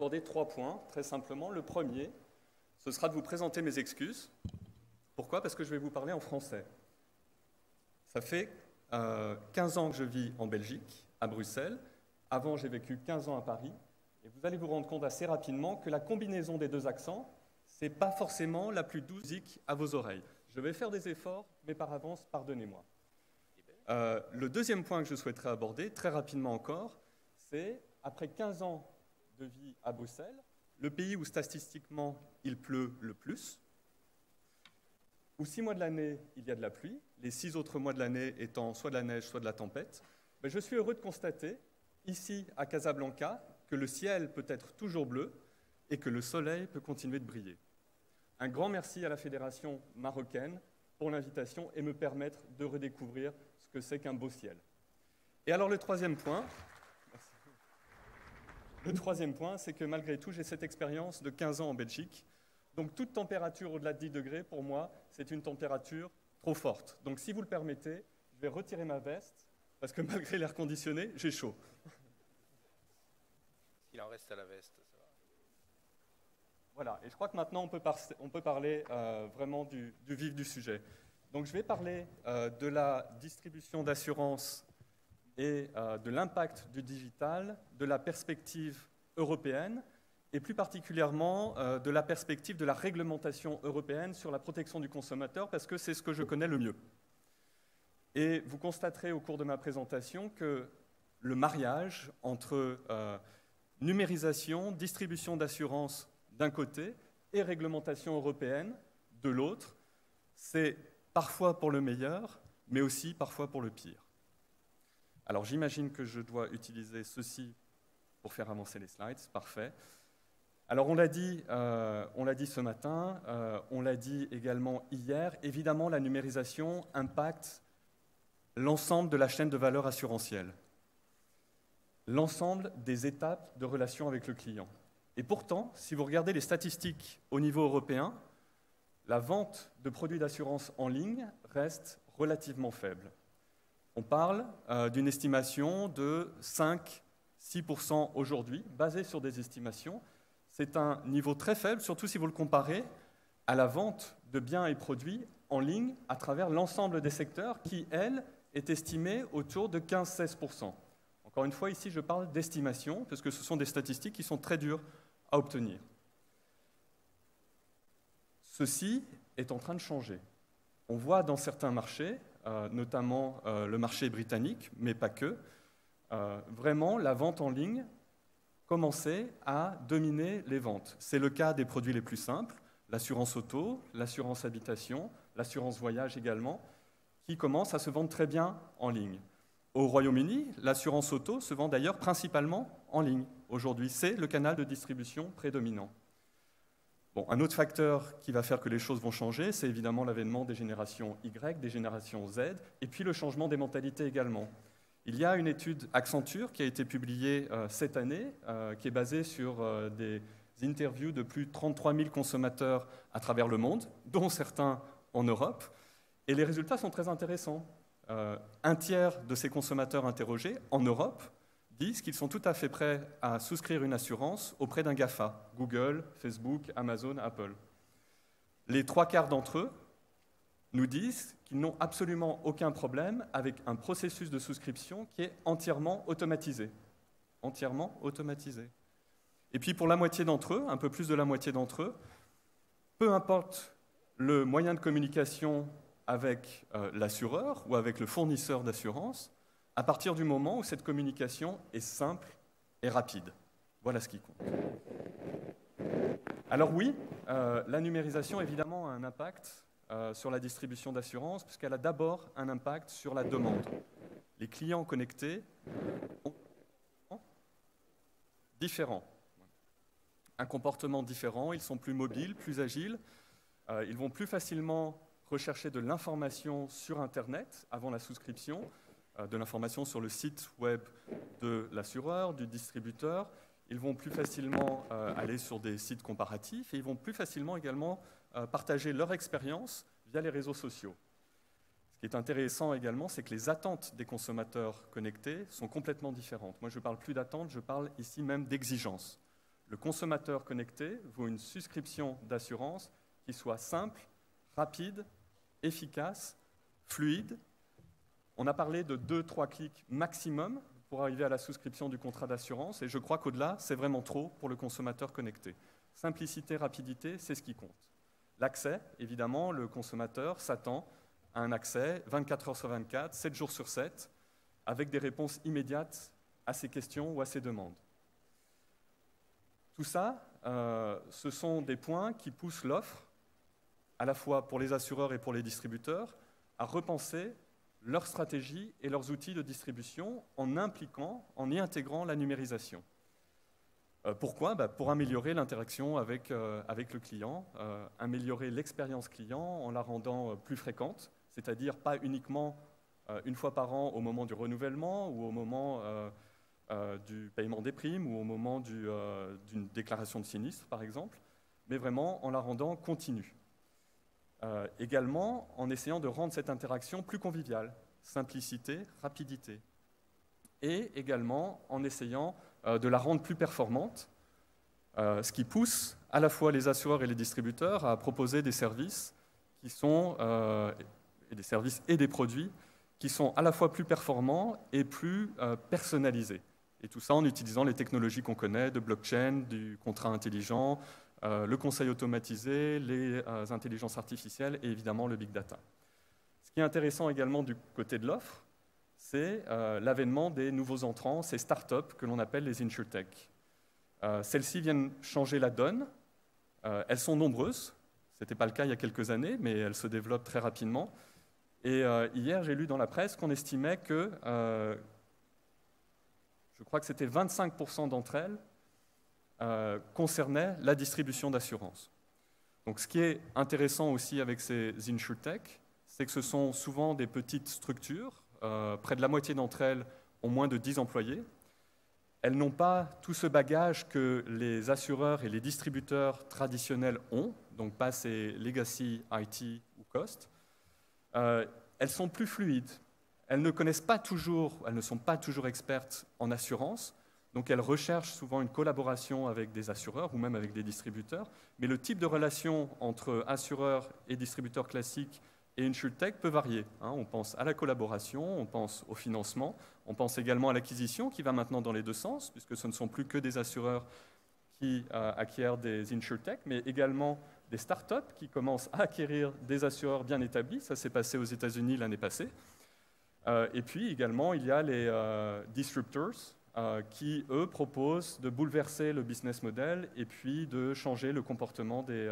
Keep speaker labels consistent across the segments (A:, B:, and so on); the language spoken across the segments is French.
A: aborder 3 points, très simplement. Le premier, ce sera de vous présenter mes excuses. Pourquoi? Parce que je vais vous parler en français. Ça fait 15 ans que je vis en Belgique, à Bruxelles. Avant, j'ai vécu 15 ans à Paris. Et vous allez vous rendre compte assez rapidement que la combinaison des deux accents, ce n'est pas forcément la plus douce à vos oreilles. Je vais faire des efforts, mais par avance, pardonnez-moi. Le deuxième point que je souhaiterais aborder, très rapidement encore, c'est, après 15 ans de vie à Bruxelles, le pays où statistiquement il pleut le plus, où 6 mois de l'année il y a de la pluie, les 6 autres mois de l'année étant soit de la neige, soit de la tempête, je suis heureux de constater, ici à Casablanca, que le ciel peut être toujours bleu et que le soleil peut continuer de briller. Un grand merci à la Fédération marocaine pour l'invitation et me permettre de redécouvrir ce que c'est qu'un beau ciel. Et alors le troisième point, c'est que malgré tout, j'ai cette expérience de 15 ans en Belgique. Donc toute température au-delà de 10 degrés, pour moi, c'est une température trop forte. Donc si vous le permettez, je vais retirer ma veste, parce que malgré l'air conditionné, j'ai chaud.
B: Il en reste à la veste, ça va.
A: Voilà, et je crois que maintenant on peut parler vraiment du vif du sujet. Donc je vais parler de la distribution d'assurance et de l'impact du digital, de la perspective européenne, et plus particulièrement de la perspective de la réglementation européenne sur la protection du consommateur, parce que c'est ce que je connais le mieux. Et vous constaterez au cours de ma présentation que le mariage entre numérisation, distribution d'assurance d'un côté et réglementation européenne de l'autre, c'est parfois pour le meilleur, mais aussi parfois pour le pire. Alors j'imagine que je dois utiliser ceci pour faire avancer les slides, parfait. Alors on l'a dit ce matin, on l'a dit également hier, évidemment la numérisation impacte l'ensemble de la chaîne de valeur assurantielle, l'ensemble des étapes de relation avec le client. Et pourtant, si vous regardez les statistiques au niveau européen, la vente de produits d'assurance en ligne reste relativement faible. On parle d'une estimation de 5-6% aujourd'hui, basée sur des estimations. C'est un niveau très faible, surtout si vous le comparez à la vente de biens et produits en ligne à travers l'ensemble des secteurs qui, elle, est estimée autour de 15-16%. Encore une fois, ici, je parle d'estimation, parce que ce sont des statistiques qui sont très dures à obtenir. Ceci est en train de changer. On voit dans certains marchés, notamment le marché britannique, mais pas que, vraiment la vente en ligne commencer à dominer les ventes. C'est le cas des produits les plus simples, l'assurance auto, l'assurance habitation, l'assurance voyage également, qui commencent à se vendre très bien en ligne. Au Royaume-Uni, l'assurance auto se vend d'ailleurs principalement en ligne. Aujourd'hui, c'est le canal de distribution prédominant. Bon, un autre facteur qui va faire que les choses vont changer, c'est évidemment l'avènement des générations Y, des générations Z, et puis le changement des mentalités également. Il y a une étude Accenture qui a été publiée cette année, qui est basée sur des interviews de plus de 33 000 consommateurs à travers le monde, dont certains en Europe, et les résultats sont très intéressants. Un tiers de ces consommateurs interrogés en Europe disent qu'ils sont tout à fait prêts à souscrire une assurance auprès d'un GAFA, Google, Facebook, Amazon, Apple. Les 3/4 d'entre eux nous disent qu'ils n'ont absolument aucun problème avec un processus de souscription qui est entièrement automatisé. Entièrement automatisé. Et puis pour la moitié d'entre eux, un peu plus de la moitié d'entre eux, peu importe le moyen de communication avec l'assureur ou avec le fournisseur d'assurance, à partir du moment où cette communication est simple et rapide. Voilà ce qui compte. Alors oui, la numérisation évidemment a un impact sur la distribution d'assurance, puisqu'elle a d'abord un impact sur la demande. Les clients connectés ont différents. Un comportement différent, ils sont plus mobiles, plus agiles, ils vont plus facilement rechercher de l'information sur Internet avant la souscription, de l'information sur le site web de l'assureur, du distributeur. Ils vont plus facilement aller sur des sites comparatifs et ils vont plus facilement également partager leur expérience via les réseaux sociaux. Ce qui est intéressant également, c'est que les attentes des consommateurs connectés sont complètement différentes. Moi, je ne parle plus d'attentes, je parle ici même d'exigences. Le consommateur connecté vaut une souscription d'assurance qui soit simple, rapide, efficace, fluide. On a parlé de 2-3 clics maximum pour arriver à la souscription du contrat d'assurance, et je crois qu'au-delà, c'est vraiment trop pour le consommateur connecté. Simplicité, rapidité, c'est ce qui compte. L'accès, évidemment, le consommateur s'attend à un accès 24 heures sur 24, 7 jours sur 7, avec des réponses immédiates à ses questions ou à ses demandes. Tout ça, ce sont des points qui poussent l'offre, à la fois pour les assureurs et pour les distributeurs, à repenser leur stratégie et leurs outils de distribution en impliquant, en y intégrant la numérisation. Pourquoi ? Pour améliorer l'interaction avec le client, améliorer l'expérience client en la rendant plus fréquente, c'est-à-dire pas uniquement une fois par an au moment du renouvellement ou au moment du paiement des primes ou au moment d'une déclaration de sinistre, par exemple, mais vraiment en la rendant continue. Également en essayant de rendre cette interaction plus conviviale, simplicité, rapidité. Et également en essayant de la rendre plus performante, ce qui pousse à la fois les assureurs et les distributeurs à proposer des services qui sont, des services et des produits qui sont à la fois plus performants et plus personnalisés. Et tout ça en utilisant les technologies qu'on connaît, de blockchain, du contrat intelligent, le conseil automatisé, les intelligences artificielles et évidemment le big data. Ce qui est intéressant également du côté de l'offre, c'est l'avènement des nouveaux entrants, ces startups que l'on appelle les insurtech. Celles-ci viennent changer la donne. Elles sont nombreuses. Ce n'était pas le cas il y a quelques années, mais elles se développent très rapidement. Et hier, j'ai lu dans la presse qu'on estimait que, je crois que c'était 25% d'entre elles concernaient la distribution d'assurance. Donc, ce qui est intéressant aussi avec ces insurtech, c'est que ce sont souvent des petites structures. Près de la moitié d'entre elles ont moins de 10 employés. Elles n'ont pas tout ce bagage que les assureurs et les distributeurs traditionnels ont, donc pas ces legacy IT ou cost. Elles sont plus fluides. Elles ne connaissent pas toujours, elles ne sont pas toujours expertes en assurance, donc elles recherchent souvent une collaboration avec des assureurs ou même avec des distributeurs, mais le type de relation entre assureurs et distributeurs classiques et insurtech peut varier. On pense à la collaboration, on pense au financement, on pense également à l'acquisition qui va maintenant dans les deux sens, puisque ce ne sont plus que des assureurs qui acquièrent des insurtech, mais également des startups qui commencent à acquérir des assureurs bien établis. Ça s'est passé aux États-Unis l'année passée. Et puis également, il y a les disruptors qui, eux, proposent de bouleverser le business model et puis de changer le comportement des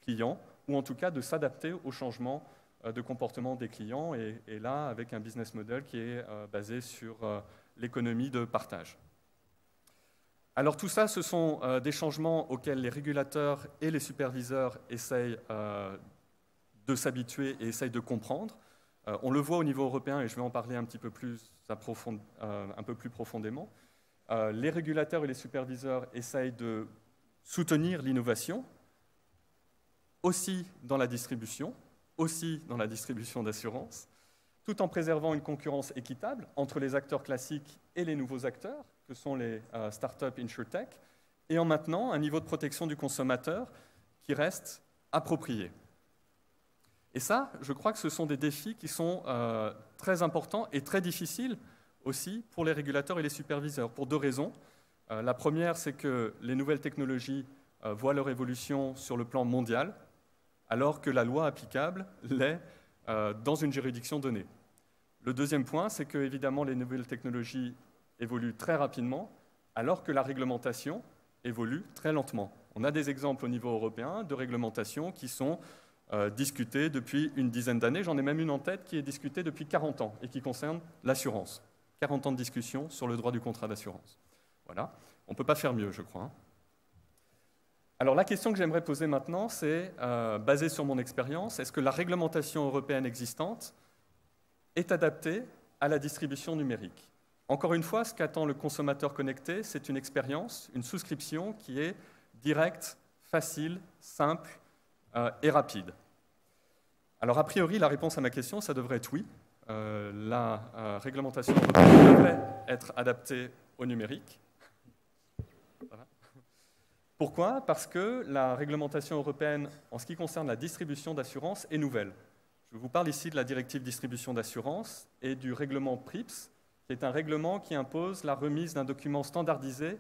A: clients, ou en tout cas de s'adapter au changement de comportement des clients, et là, avec un business model qui est basé sur l'économie de partage. Alors tout ça, ce sont des changements auxquels les régulateurs et les superviseurs essayent de s'habituer et essayent de comprendre. On le voit au niveau européen, et je vais en parler un petit peu plus, un peu plus profondément. Les régulateurs et les superviseurs essayent de soutenir l'innovation, aussi dans la distribution d'assurance, tout en préservant une concurrence équitable entre les acteurs classiques et les nouveaux acteurs, que sont les startups insurtech, et en maintenant un niveau de protection du consommateur qui reste approprié. Et ça, je crois que ce sont des défis qui sont très importants et très difficiles aussi pour les régulateurs et les superviseurs, pour deux raisons. La première, c'est que les nouvelles technologies voient leur évolution sur le plan mondial, alors que la loi applicable l'est dans une juridiction donnée. Le deuxième point, c'est que, évidemment, les nouvelles technologies évoluent très rapidement, alors que la réglementation évolue très lentement. On a des exemples au niveau européen de réglementations qui sont discutées depuis une dizaine d'années. J'en ai même une en tête qui est discutée depuis 40 ans et qui concerne l'assurance. 40 ans de discussion sur le droit du contrat d'assurance. Voilà. On ne peut pas faire mieux, je crois. Alors la question que j'aimerais poser maintenant, c'est, basée sur mon expérience, est-ce que la réglementation européenne existante est adaptée à la distribution numérique? Encore une fois, ce qu'attend le consommateur connecté, c'est une expérience, une souscription qui est directe, facile, simple et rapide. Alors a priori, la réponse à ma question, ça devrait être oui. La réglementation européenne devrait être adaptée au numérique. Pourquoi? Parce que la réglementation européenne, en ce qui concerne la distribution d'assurance, est nouvelle. Je vous parle ici de la directive distribution d'assurance et du règlement PRIPS, qui est un règlement qui impose la remise d'un document standardisé,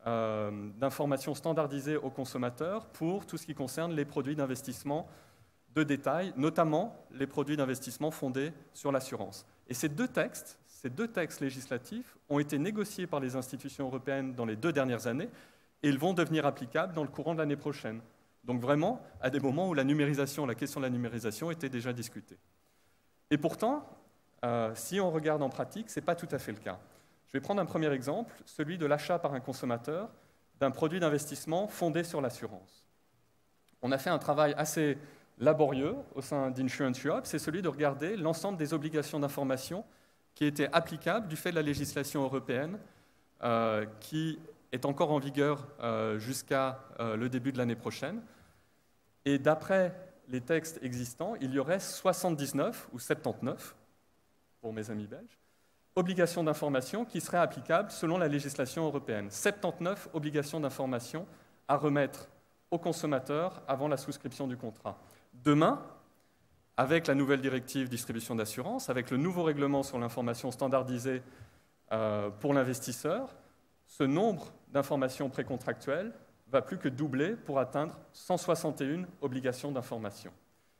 A: d'informations standardisées aux consommateurs pour tout ce qui concerne les produits d'investissement de détail, notamment les produits d'investissement fondés sur l'assurance. Et ces deux textes législatifs ont été négociés par les institutions européennes dans les 2 dernières années et ils vont devenir applicables dans le courant de l'année prochaine. Donc vraiment, à des moments où la question de la numérisation était déjà discutée. Et pourtant, si on regarde en pratique, ce n'est pas tout à fait le cas. Je vais prendre un premier exemple, celui de l'achat par un consommateur d'un produit d'investissement fondé sur l'assurance. On a fait un travail assez laborieux au sein d'Insurance Europe, c'est celui de regarder l'ensemble des obligations d'information qui étaient applicables du fait de la législation européenne qui est encore en vigueur jusqu'à le début de l'année prochaine. Et d'après les textes existants, il y aurait 79 ou 79, pour mes amis belges, obligations d'information qui seraient applicables selon la législation européenne. 79 obligations d'information à remettre aux consommateurs avant la souscription du contrat. Demain, avec la nouvelle directive distribution d'assurance, avec le nouveau règlement sur l'information standardisée pour l'investisseur, ce nombre d'informations précontractuelles va plus que doubler pour atteindre 161 obligations d'information.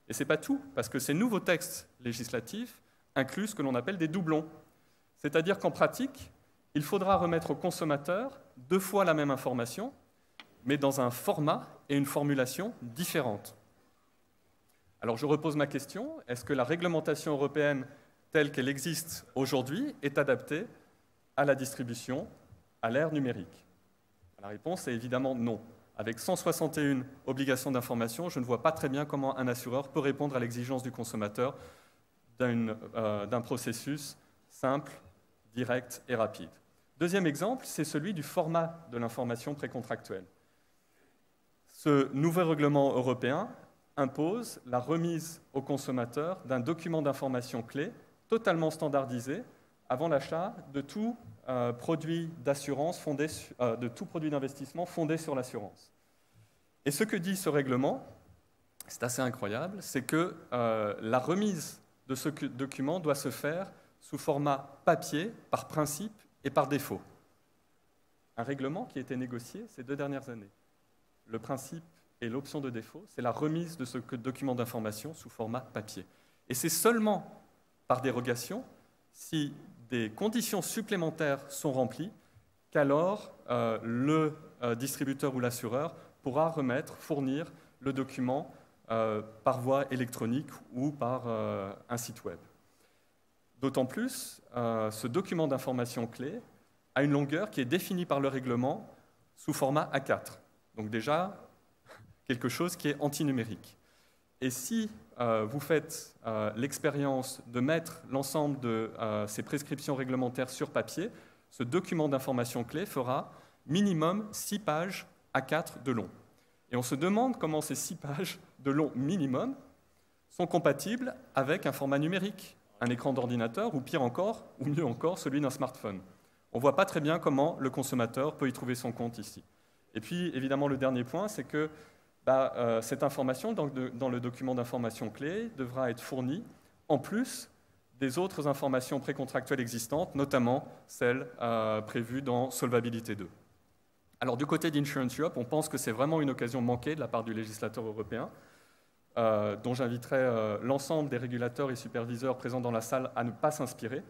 A: Et ce n'est pas tout, parce que ces nouveaux textes législatifs incluent ce que l'on appelle des doublons. C'est-à-dire qu'en pratique, il faudra remettre au consommateur 2 fois la même information, mais dans un format et une formulation différentes. Alors je repose ma question, est-ce que la réglementation européenne telle qu'elle existe aujourd'hui est adaptée à la distribution à l'ère numérique? La réponse est évidemment non. Avec 161 obligations d'information, je ne vois pas très bien comment un assureur peut répondre à l'exigence du consommateur d'un processus simple, direct et rapide. Deuxième exemple, c'est celui du format de l'information précontractuelle. Ce nouveau règlement européen impose la remise au consommateur d'un document d'information clé totalement standardisé avant l'achat de tout produit d'assurance de tout produit d'investissement fondé sur l'assurance. Et ce que dit ce règlement, c'est assez incroyable, c'est que la remise de ce document doit se faire sous format papier, par principe et par défaut. Un règlement qui a été négocié ces 2 dernières années. Le principe et l'option de défaut, c'est la remise de ce document d'information sous format papier. Et c'est seulement par dérogation, si des conditions supplémentaires sont remplies, qu'alors le distributeur ou l'assureur pourra fournir le document par voie électronique ou par un site web. D'autant plus, ce document d'information clé a une longueur qui est définie par le règlement sous format A4. Donc déjà, quelque chose qui est antinumérique. Et si vous faites l'expérience de mettre l'ensemble de ces prescriptions réglementaires sur papier, ce document d'information clé fera minimum 6 pages A4 de long. Et on se demande comment ces 6 pages de long minimum sont compatibles avec un format numérique, un écran d'ordinateur, ou pire encore, ou mieux encore, celui d'un smartphone. On ne voit pas très bien comment le consommateur peut y trouver son compte ici. Et puis, évidemment, le dernier point, c'est que cette information dans le document d'information clé devra être fournie en plus des autres informations précontractuelles existantes, notamment celles prévues dans Solvabilité 2. Alors du côté d'Insurance Europe, on pense que c'est vraiment une occasion manquée de la part du législateur européen, dont j'inviterai l'ensemble des régulateurs et superviseurs présents dans la salle à ne pas s'inspirer.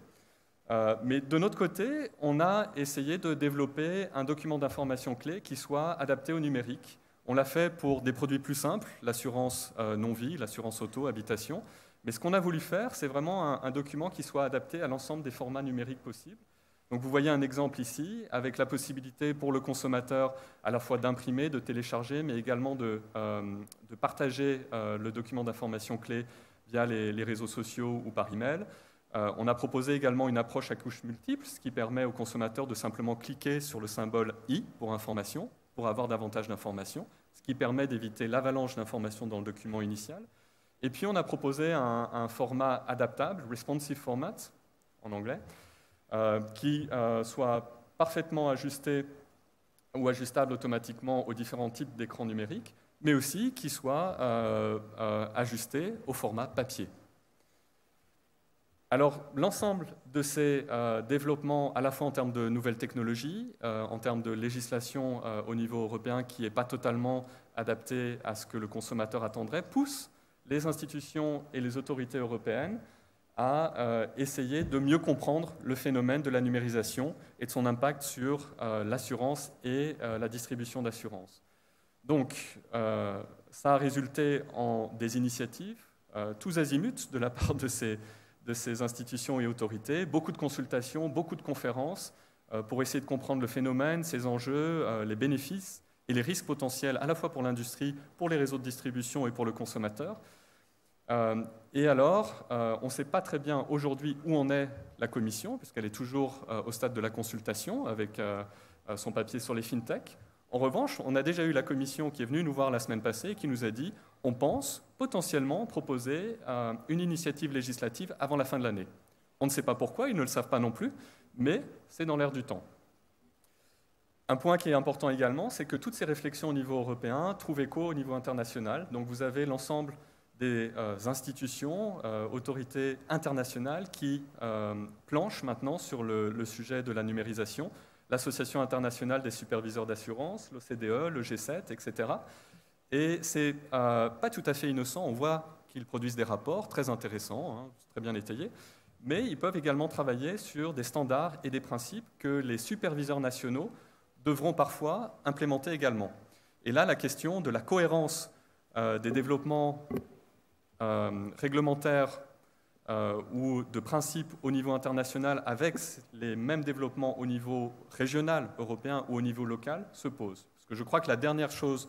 A: Mais de notre côté, on a essayé de développer un document d'information clé qui soit adapté au numérique. On l'a fait pour des produits plus simples, l'assurance non-vie, l'assurance auto, habitation. Mais ce qu'on a voulu faire, c'est vraiment un document qui soit adapté à l'ensemble des formats numériques possibles. Donc vous voyez un exemple ici, avec la possibilité pour le consommateur à la fois d'imprimer, de télécharger, mais également de partager le document d'information clé via les réseaux sociaux ou par email. On a proposé également une approche à couches multiples, ce qui permet au consommateur de simplement cliquer sur le symbole « i » pour information, pour avoir davantage d'informations, ce qui permet d'éviter l'avalanche d'informations dans le document initial. Et puis on a proposé un format adaptable, « responsive format » en anglais, qui soit parfaitement ajusté ou ajustables automatiquement aux différents types d'écrans numériques, mais aussi qui soient ajustés au format papier. Alors, l'ensemble de ces développements, à la fois en termes de nouvelles technologies, en termes de législation au niveau européen qui n'est pas totalement adaptée à ce que le consommateur attendrait, pousse les institutions et les autorités européennes à essayer de mieux comprendre le phénomène de la numérisation et de son impact sur l'assurance et la distribution d'assurance. Donc, ça a résulté en des initiatives tous azimuts de la part de ces institutions et autorités, beaucoup de consultations, beaucoup de conférences pour essayer de comprendre le phénomène, ses enjeux, les bénéfices et les risques potentiels à la fois pour l'industrie, pour les réseaux de distribution et pour le consommateur. Et alors, on ne sait pas très bien aujourd'hui où en est la Commission, puisqu'elle est toujours au stade de la consultation avec son papier sur les fintech. En revanche, on a déjà eu la Commission qui est venue nous voir la semaine passée et qui nous a dit on pense potentiellement proposer une initiative législative avant la fin de l'année. On ne sait pas pourquoi, ils ne le savent pas non plus, mais c'est dans l'air du temps. Un point qui est important également, c'est que toutes ces réflexions au niveau européen trouvent écho au niveau international. Donc vous avez l'ensemble des institutions, autorités internationales qui planchent maintenant sur le sujet de la numérisation. L'Association internationale des superviseurs d'assurance, l'OCDE, le G7, etc. Et ce n'est pas tout à fait innocent. On voit qu'ils produisent des rapports très intéressants, hein, très bien étayés, mais ils peuvent également travailler sur des standards et des principes que les superviseurs nationaux devront parfois implémenter également. Et là, la question de la cohérence des développements réglementaires ou de principes au niveau international avec les mêmes développements au niveau régional, européen ou au niveau local se pose. Parce que je crois que la dernière chose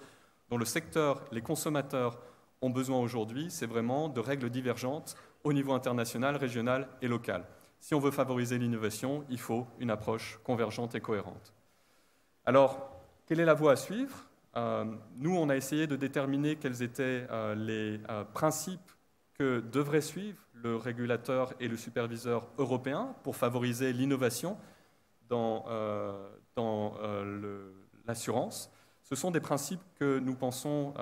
A: dont le secteur, les consommateurs ont besoin aujourd'hui, c'est vraiment de règles divergentes au niveau international, régional et local. Si on veut favoriser l'innovation, il faut une approche convergente et cohérente. Alors, quelle est la voie à suivre ? Nous, on a essayé de déterminer quels étaient les principes que devraient suivre le régulateur et le superviseur européen pour favoriser l'innovation dans l'assurance. Ce sont des principes que nous pensons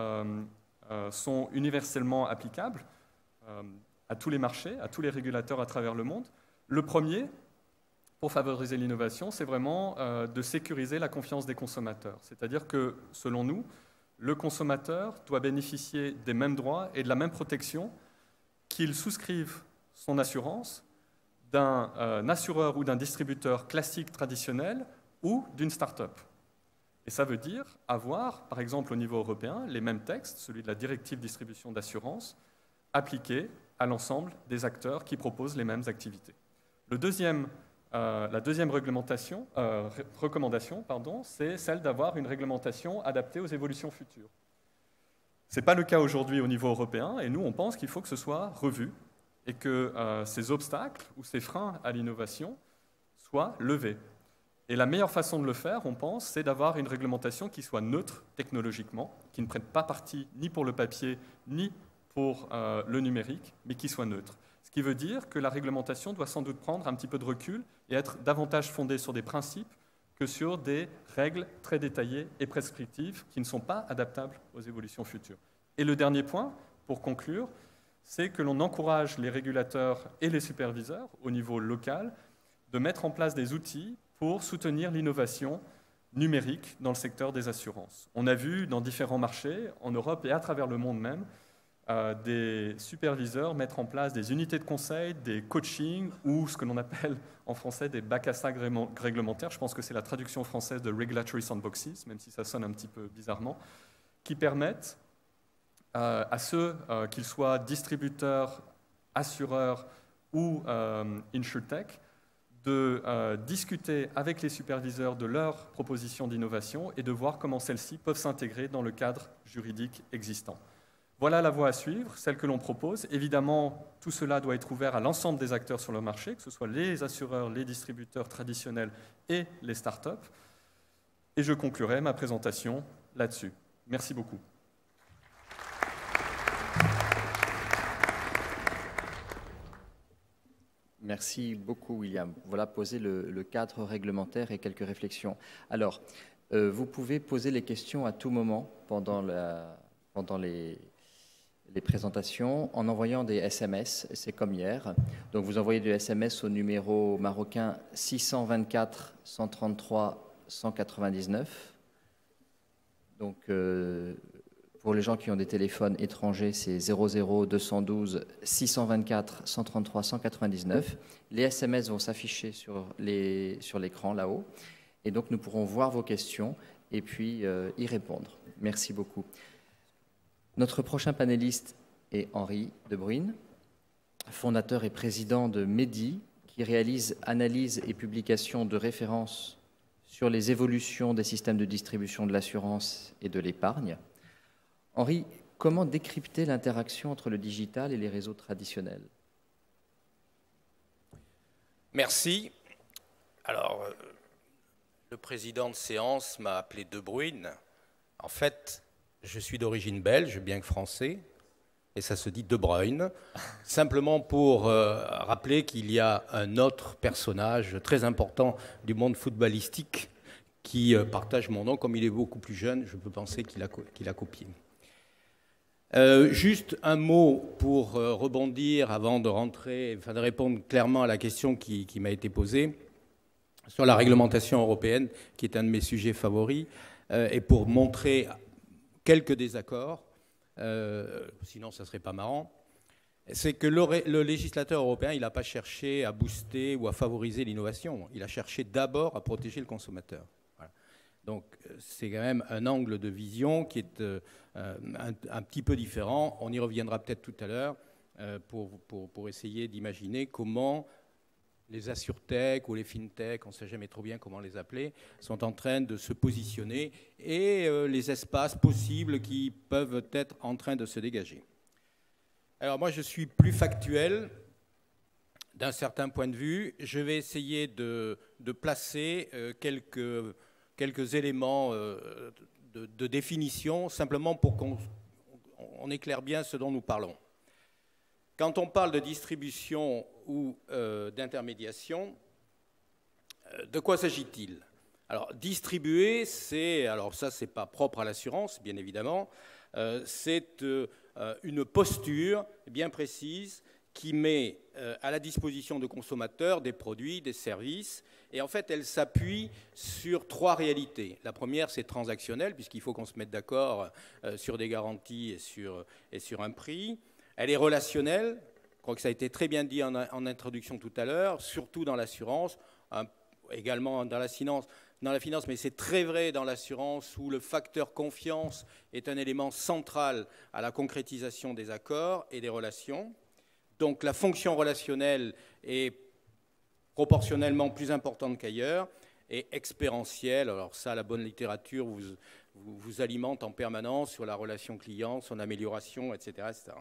A: sont universellement applicables à tous les marchés, à tous les régulateurs à travers le monde. Le premier, pour favoriser l'innovation, c'est vraiment de sécuriser la confiance des consommateurs. C'est-à-dire que, selon nous, le consommateur doit bénéficier des mêmes droits et de la même protection qu'il souscrive son assurance d'un assureur ou d'un distributeur classique traditionnel ou d'une start-up. Et ça veut dire avoir, par exemple au niveau européen, les mêmes textes, celui de la directive distribution d'assurance, appliqués à l'ensemble des acteurs qui proposent les mêmes activités. La deuxième recommandation, c'est celle d'avoir une réglementation adaptée aux évolutions futures. Ce n'est pas le cas aujourd'hui au niveau européen, et nous, on pense qu'il faut que ce soit revu et que ces obstacles ou ces freins à l'innovation soient levés. Et la meilleure façon de le faire, on pense, c'est d'avoir une réglementation qui soit neutre technologiquement, qui ne prenne pas parti ni pour le papier, ni pour le numérique, mais qui soit neutre. Ce qui veut dire que la réglementation doit sans doute prendre un petit peu de recul et être davantage fondée sur des principes que sur des règles très détaillées et prescriptives qui ne sont pas adaptables aux évolutions futures. Et le dernier point, pour conclure, c'est que l'on encourage les régulateurs et les superviseurs au niveau local de mettre en place des outils pour soutenir l'innovation numérique dans le secteur des assurances. On a vu dans différents marchés, en Europe et à travers le monde même, des superviseurs mettre en place des unités de conseil, des coachings ou ce que l'on appelle en français des bacs à sac réglementaires. Je pense que c'est la traduction française de Regulatory Sandboxes, même si ça sonne un petit peu bizarrement, qui permettent à ceux, qu'ils soient distributeurs, assureurs ou insurtech, de discuter avec les superviseurs de leurs propositions d'innovation et de voir comment celles-ci peuvent s'intégrer dans le cadre juridique existant. Voilà la voie à suivre, celle que l'on propose. Évidemment, tout cela doit être ouvert à l'ensemble des acteurs sur le marché, que ce soit les assureurs, les distributeurs traditionnels et les startups. Et je conclurai ma présentation là-dessus. Merci beaucoup.
C: Merci beaucoup, William. Voilà poser le cadre réglementaire et quelques réflexions. Alors, Vous pouvez poser les questions à tout moment pendant les présentations en envoyant des SMS, c'est comme hier. Donc vous envoyez des SMS au numéro marocain 624 133 199. Donc pour les gens qui ont des téléphones étrangers, c'est 00 212 624 133 199. Les SMS vont s'afficher sur l'écran là-haut. Et donc nous pourrons voir vos questions et puis y répondre. Merci beaucoup. Notre prochain panéliste est Henri De Bruyne, fondateur et président de Medi, qui réalise analyse et publication de références sur les évolutions des systèmes de distribution de l'assurance et de l'épargne. Henri, comment décrypter l'interaction entre le digital et les réseaux traditionnels?
B: Merci. Alors, le président de séance m'a appelé De Bruyne. En fait, je suis d'origine belge, bien que français, et ça se dit De Bruyne, simplement pour rappeler qu'il y a un autre personnage très important du monde footballistique qui partage mon nom. Comme il est beaucoup plus jeune, je peux penser qu'il a copié. Juste un mot pour rebondir avant de de répondre clairement à la question qui m'a été posée sur la réglementation européenne, qui est un de mes sujets favoris, et pour montrer quelques désaccords, sinon ça ne serait pas marrant, c'est que le législateur européen, il n'a pas cherché à booster ou à favoriser l'innovation, il a cherché d'abord à protéger le consommateur. Voilà. Donc c'est quand même un angle de vision qui est un petit peu différent. On y reviendra peut-être tout à l'heure pour essayer d'imaginer comment les assurtech ou les fintech, on ne sait jamais trop bien comment les appeler, sont en train de se positionner et les espaces possibles qui peuvent être en train de se dégager. Alors moi, je suis plus factuel d'un certain point de vue. Je vais essayer de placer quelques éléments de définition, simplement pour qu'on éclaire bien ce dont nous parlons. Quand on parle de distribution ou d'intermédiation, de quoi s'agit-il? Alors, distribuer, alors ça, c'est pas propre à l'assurance, bien évidemment, c'est une posture bien précise qui met à la disposition de consommateurs des produits, des services, et en fait, elle s'appuie sur trois réalités. La première, c'est transactionnel, puisqu'il faut qu'on se mette d'accord sur des garanties et sur un prix. Elle est relationnelle, je crois que ça a été très bien dit en introduction tout à l'heure, surtout dans l'assurance, également dans la finance, mais c'est très vrai dans l'assurance où le facteur confiance est un élément central à la concrétisation des accords et des relations. Donc la fonction relationnelle est proportionnellement plus importante qu'ailleurs et expérientielle. Alors ça, la bonne littérature vous alimente en permanence sur la relation client, son amélioration, etc., etc.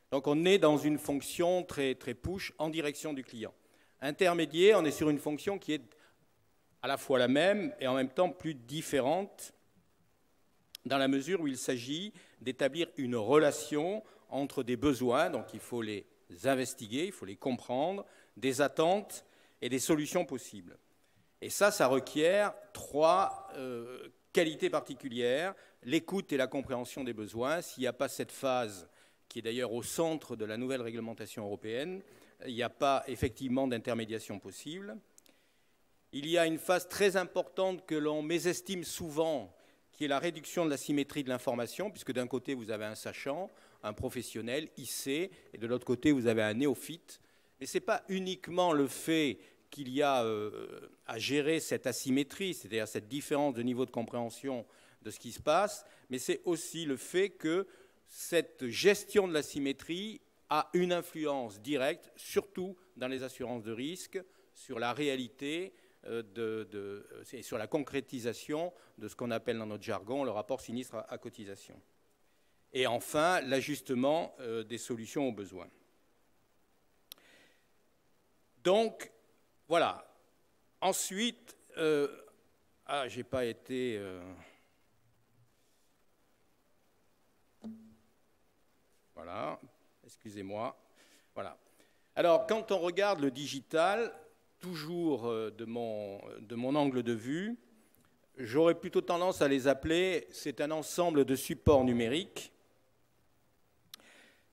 B: Donc on est dans une fonction très, très push en direction du client. Intermédiaire, on est sur une fonction qui est à la fois la même et en même temps plus différente dans la mesure où il s'agit d'établir une relation entre des besoins, donc il faut les investiguer, il faut les comprendre, des attentes et des solutions possibles. Et ça requiert trois qualités particulières, l'écoute et la compréhension des besoins. S'il n'y a pas cette phase qui est d'ailleurs au centre de la nouvelle réglementation européenne, il n'y a pas effectivement d'intermédiation possible. Il y a une phase très importante que l'on mésestime souvent, qui est la réduction de la symétrie de l'information, puisque d'un côté, vous avez un sachant, un professionnel, IC, et de l'autre côté, vous avez un néophyte. Mais ce n'est pas uniquement le fait qu'il y a à gérer cette asymétrie, c'est-à-dire cette différence de niveau de compréhension de ce qui se passe, mais c'est aussi le fait que cette gestion de l'asymétrie a une influence directe, surtout dans les assurances de risque, sur la réalité et sur la concrétisation de ce qu'on appelle dans notre jargon le rapport sinistre à cotisation. Et enfin, l'ajustement des solutions aux besoins. Donc, voilà. Ensuite, j'ai pas été... Voilà, excusez-moi. Voilà. Alors, quand on regarde le digital, toujours de mon angle de vue, j'aurais plutôt tendance à les appeler, c'est un ensemble de supports numériques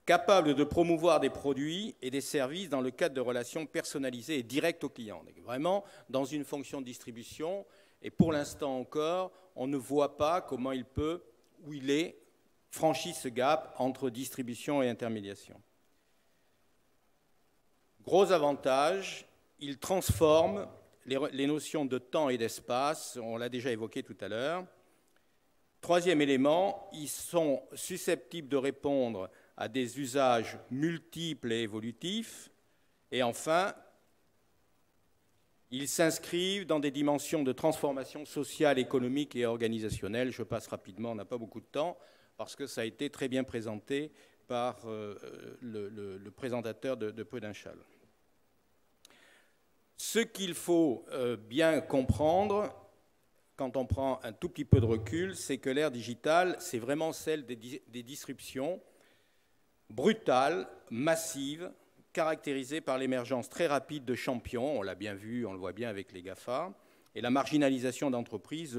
B: capables de promouvoir des produits et des services dans le cadre de relations personnalisées et directes aux clients. Vraiment dans une fonction de distribution, et pour l'instant encore, on ne voit pas comment il peut, ou il est, franchi ce gap entre distribution et intermédiation. Gros avantage, il transforme les notions de temps et d'espace, on l'a déjà évoqué tout à l'heure. Troisième élément, ils sont susceptibles de répondre à des usages multiples et évolutifs. Et enfin, ils s'inscrivent dans des dimensions de transformation sociale, économique et organisationnelle. Je passe rapidement, on n'a pas beaucoup de temps, parce que ça a été très bien présenté par le présentateur de Prudential. Ce qu'il faut bien comprendre, quand on prend un tout petit peu de recul, c'est que l'ère digitale, c'est vraiment celle des disruptions brutales, massives, caractérisées par l'émergence très rapide de champions, on l'a bien vu, on le voit bien avec les GAFA, et la marginalisation d'entreprises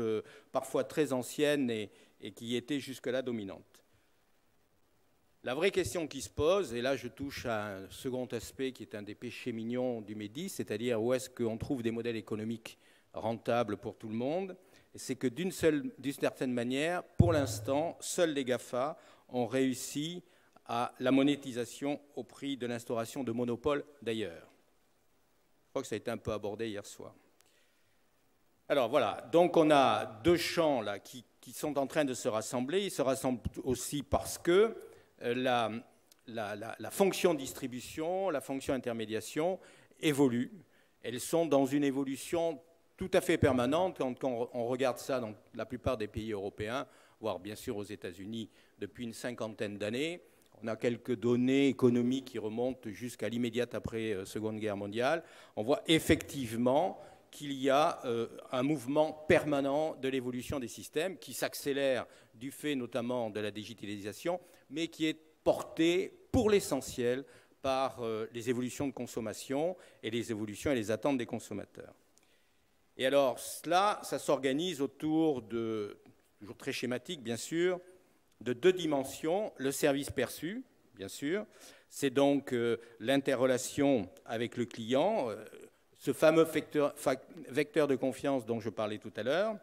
B: parfois très anciennes et qui étaient jusque-là dominantes. La vraie question qui se pose, et là je touche à un second aspect qui est un des péchés mignons du MEDIS, c'est-à-dire où est-ce qu'on trouve des modèles économiques rentables pour tout le monde, c'est que d'une certaine manière, pour l'instant, seuls les GAFA ont réussi à la monétisation au prix de l'instauration de monopoles d'ailleurs. Je crois que ça a été un peu abordé hier soir. Alors voilà, donc on a deux champs là, qui sont en train de se rassembler. Ils se rassemblent aussi parce que la fonction distribution, la fonction intermédiation évoluent. Elles sont dans une évolution tout à fait permanente quand on regarde ça dans la plupart des pays européens, voire bien sûr aux États-Unis depuis une cinquantaine d'années. On a quelques données économiques qui remontent jusqu'à l'immédiate après Seconde Guerre mondiale. On voit effectivement qu'il y a un mouvement permanent de l'évolution des systèmes qui s'accélère du fait notamment de la digitalisation, mais qui est porté pour l'essentiel par les évolutions de consommation et les évolutions et les attentes des consommateurs. Et alors cela, ça s'organise autour de, toujours très schématique bien sûr, de deux dimensions. Le service perçu, bien sûr, c'est donc l'interrelation avec le client, ce fameux vecteur de confiance dont je parlais tout à l'heure,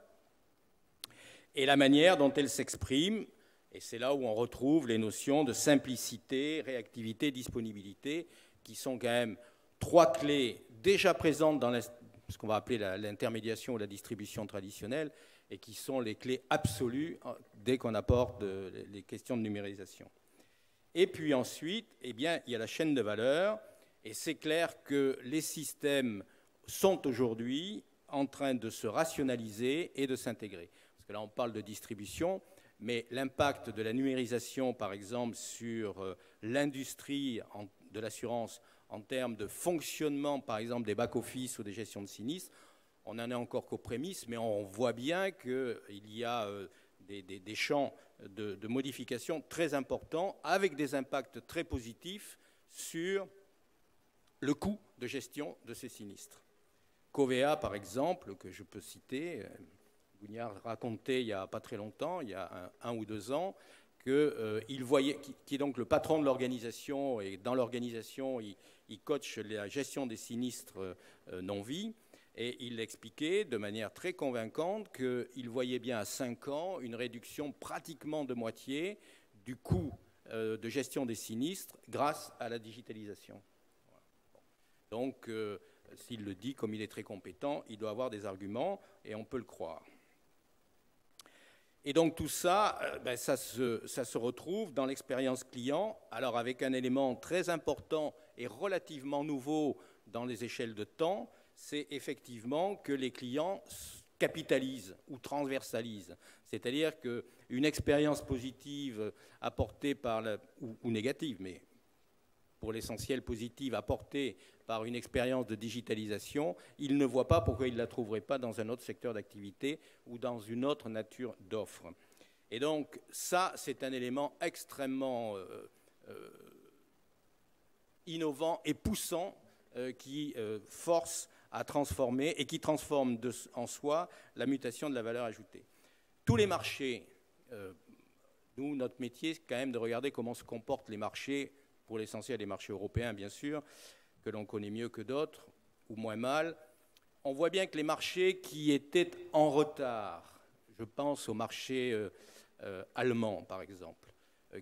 B: et la manière dont elle s'exprime, et c'est là où on retrouve les notions de simplicité, réactivité, disponibilité, qui sont quand même trois clés déjà présentes dans ce qu'on va appeler l'intermédiation ou la distribution traditionnelle, et qui sont les clés absolues dès qu'on apporte les questions de numérisation. Et puis ensuite, eh bien, il y a la chaîne de valeur, et c'est clair que les systèmes sont aujourd'hui en train de se rationaliser et de s'intégrer. Parce que là, on parle de distribution, mais l'impact de la numérisation, par exemple, sur l'industrie de l'assurance en termes de fonctionnement, par exemple, des back-office ou des gestions de sinistres, on n'en est encore qu'aux prémices, mais on voit bien qu'il y a des champs de modification très importants avec des impacts très positifs sur le coût de gestion de ces sinistres. Covéa, par exemple, que je peux citer, Gougnard racontait il n'y a pas très longtemps, il y a un ou 2 ans, qu'il voyait, qui est donc le patron de l'organisation, et dans l'organisation, il coach la gestion des sinistres non-vie, et il expliquait de manière très convaincante qu'il voyait bien à 5 ans une réduction pratiquement de moitié du coût de gestion des sinistres grâce à la digitalisation. Donc, s'il le dit, comme il est très compétent, il doit avoir des arguments, et on peut le croire. Et donc tout ça, ça se retrouve dans l'expérience client, alors avec un élément très important et relativement nouveau dans les échelles de temps, c'est effectivement que les clients capitalisent ou transversalisent. C'est-à-dire qu'une expérience positive apportée par ou négative, mais pour l'essentiel positive, apportée par une expérience de digitalisation, il ne voit pas pourquoi il ne la trouverait pas dans un autre secteur d'activité ou dans une autre nature d'offre. Et donc ça, c'est un élément extrêmement innovant et poussant qui force à transformer et qui transforme en soi la mutation de la valeur ajoutée. Tous les marchés, nous, notre métier, c'est quand même de regarder comment se comportent les marchés, pour l'essentiel les marchés européens, bien sûr, que l'on connaît mieux que d'autres, ou moins mal. On voit bien que les marchés qui étaient en retard, je pense au marché allemand, par exemple,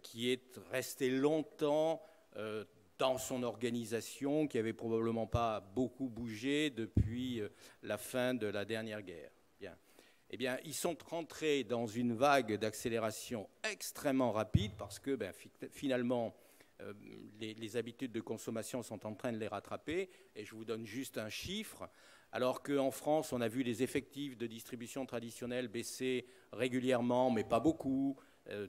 B: qui est resté longtemps dans son organisation, qui n'avait probablement pas beaucoup bougé depuis la fin de la dernière guerre. Bien. Eh bien, ils sont rentrés dans une vague d'accélération extrêmement rapide parce que finalement, les habitudes de consommation sont en train de les rattraper. Et je vous donne juste un chiffre. Alors qu'en France, on a vu les effectifs de distribution traditionnelle baisser régulièrement, mais pas beaucoup.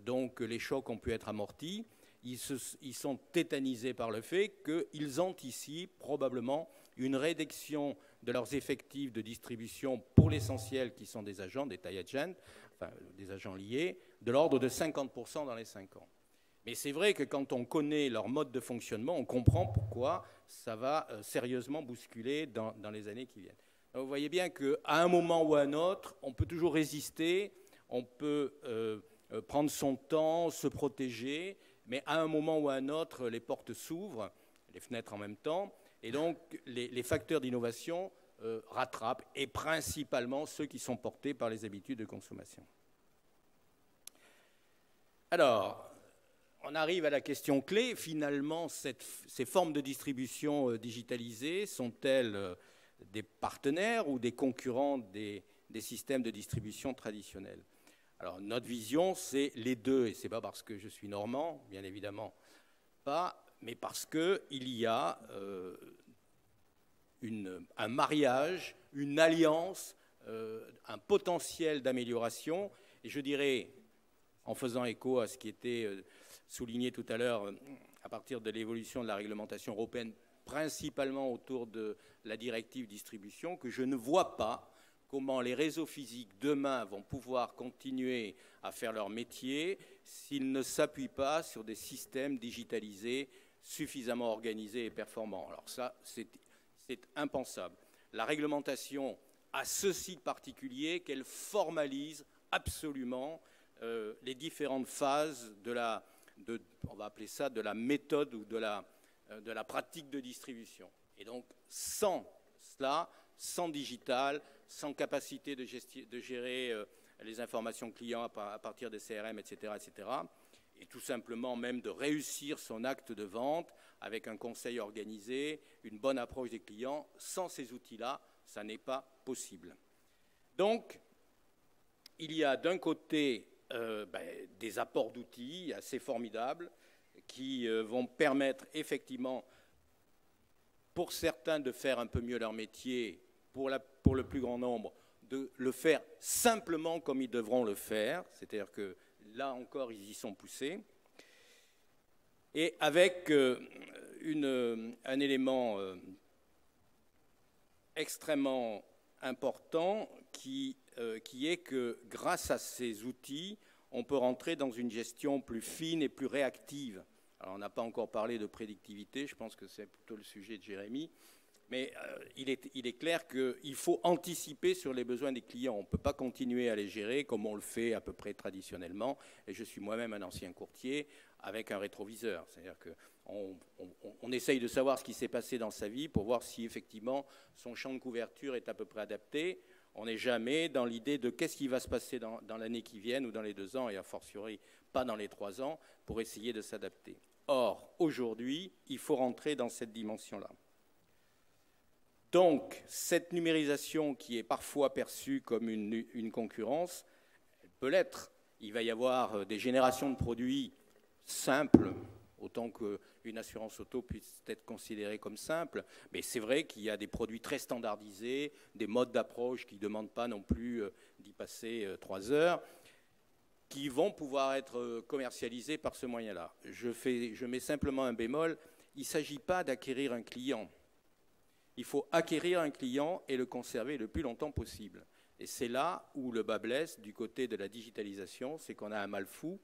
B: Donc les chocs ont pu être amortis. Ils sont tétanisés par le fait qu'ils anticipent probablement une réduction de leurs effectifs de distribution pour l'essentiel, qui sont des agents, des tie agents, enfin des agents liés, de l'ordre de 50% dans les 5 ans. Mais c'est vrai que quand on connaît leur mode de fonctionnement, on comprend pourquoi ça va sérieusement bousculer dans les années qui viennent. Donc vous voyez bien qu'à un moment ou à un autre, on peut toujours résister, on peut prendre son temps, se protéger, mais à un moment ou à un autre, les portes s'ouvrent, les fenêtres en même temps, et donc les facteurs d'innovation rattrapent, et principalement ceux qui sont portés par les habitudes de consommation. Alors, on arrive à la question clé. Finalement, ces formes de distribution digitalisées sont-elles des partenaires ou des concurrents des systèmes de distribution traditionnels? Alors, notre vision, c'est les deux, et ce n'est pas parce que je suis normand, bien évidemment pas, mais parce qu'il y a un mariage, une alliance, un potentiel d'amélioration, et je dirais, en faisant écho à ce qui était souligné tout à l'heure à partir de l'évolution de la réglementation européenne, principalement autour de la directive distribution, que je ne vois pas comment les réseaux physiques demain vont pouvoir continuer à faire leur métier s'ils ne s'appuient pas sur des systèmes digitalisés suffisamment organisés et performants. Alors ça, c'est impensable. La réglementation a ceci de particulier qu'elle formalise absolument les différentes phases on va appeler ça de la méthode ou de la pratique de distribution. Et donc, sans cela, sans digital, sans capacité de gérer les informations clients à partir des CRM, etc., etc., et tout simplement même de réussir son acte de vente avec un conseil organisé, une bonne approche des clients, sans ces outils-là, ça n'est pas possible. Donc, il y a d'un côté des apports d'outils assez formidables qui vont permettre effectivement, pour certains, de faire un peu mieux leur métier, pour le plus grand nombre, de le faire simplement comme ils devront le faire, c'est-à-dire que là encore, ils y sont poussés, et avec un élément extrêmement important qui est que grâce à ces outils, on peut rentrer dans une gestion plus fine et plus réactive. Alors on n'a pas encore parlé de prédictivité, je pense que c'est plutôt le sujet de Jérémy, mais il est clair qu'il faut anticiper sur les besoins des clients. On ne peut pas continuer à les gérer comme on le fait à peu près traditionnellement, et je suis moi-même un ancien courtier avec un rétroviseur, c'est-à-dire qu'on essaye de savoir ce qui s'est passé dans sa vie pour voir si effectivement son champ de couverture est à peu près adapté. On n'est jamais dans l'idée de qu'est-ce qui va se passer dans l'année qui vient ou dans les 2 ans, et a fortiori pas dans les 3 ans, pour essayer de s'adapter. Or, aujourd'hui, il faut rentrer dans cette dimension-là. Donc, cette numérisation qui est parfois perçue comme une concurrence, elle peut l'être. Il va y avoir des générations de produits simples, autant qu'une assurance auto puisse être considérée comme simple, mais c'est vrai qu'il y a des produits très standardisés, des modes d'approche qui ne demandent pas non plus d'y passer 3 heures, qui vont pouvoir être commercialisés par ce moyen-là. Je mets simplement un bémol, il ne s'agit pas d'acquérir un client. Il faut acquérir un client et le conserver le plus longtemps possible. Et c'est là où le bât blesse du côté de la digitalisation, c'est qu'on a un mal fou,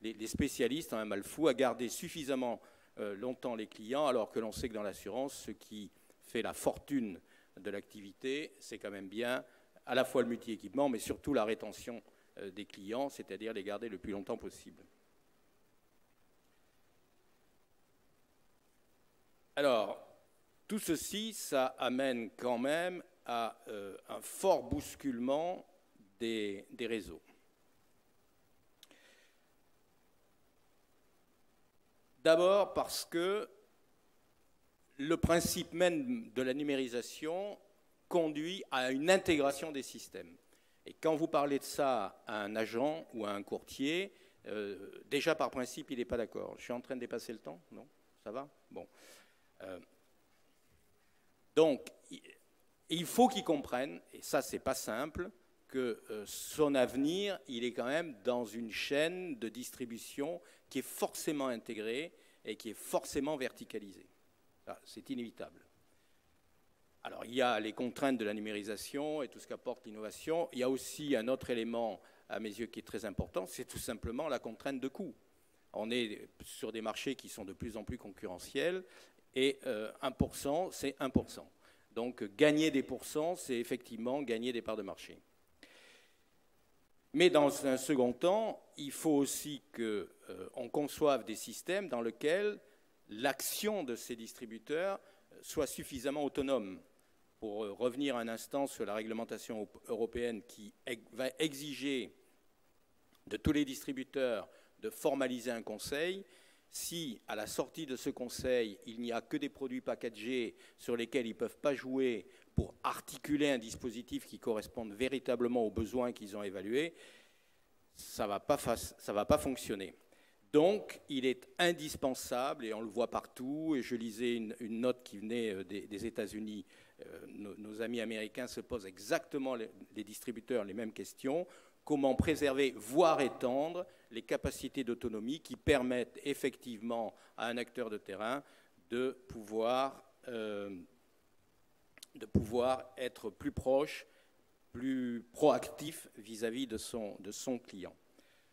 B: les spécialistes ont un mal fou à garder suffisamment longtemps les clients, alors que l'on sait que dans l'assurance, ce qui fait la fortune de l'activité, c'est quand même bien à la fois le multi-équipement, mais surtout la rétention des clients, c'est-à-dire les garder le plus longtemps possible. Alors, tout ceci, ça amène quand même à un fort bousculement des réseaux. D'abord parce que le principe même de la numérisation conduit à une intégration des systèmes. Et quand vous parlez de ça à un agent ou à un courtier, déjà par principe, il n'est pas d'accord. Je suis en train de dépasser le temps? Non? Ça va? Bon. Donc, il faut qu'il comprenne, et ça, c'est pas simple, que son avenir, il est quand même dans une chaîne de distribution qui est forcément intégrée et qui est forcément verticalisée. C'est inévitable. Alors, il y a les contraintes de la numérisation et tout ce qu'apporte l'innovation. Il y a aussi un autre élément, à mes yeux, qui est très important, c'est tout simplement la contrainte de coût. On est sur des marchés qui sont de plus en plus concurrentiels, et 1%, c'est 1%. Donc, gagner des pourcents, c'est effectivement gagner des parts de marché. Mais dans un second temps, il faut aussi qu'on conçoive des systèmes dans lesquels l'action de ces distributeurs soit suffisamment autonome. Pour revenir un instant sur la réglementation européenne qui va exiger de tous les distributeurs de formaliser un conseil, si à la sortie de ce conseil, il n'y a que des produits packagés sur lesquels ils ne peuvent pas jouer pour articuler un dispositif qui corresponde véritablement aux besoins qu'ils ont évalués, ça ne va pas fonctionner. Donc, il est indispensable, et on le voit partout, et je lisais une note qui venait des États-Unis, nos amis américains se posent exactement, les distributeurs, les mêmes questions. Comment préserver, voire étendre, les capacités d'autonomie qui permettent effectivement à un acteur de terrain de pouvoir être plus proche, plus proactif vis-à-vis de son client.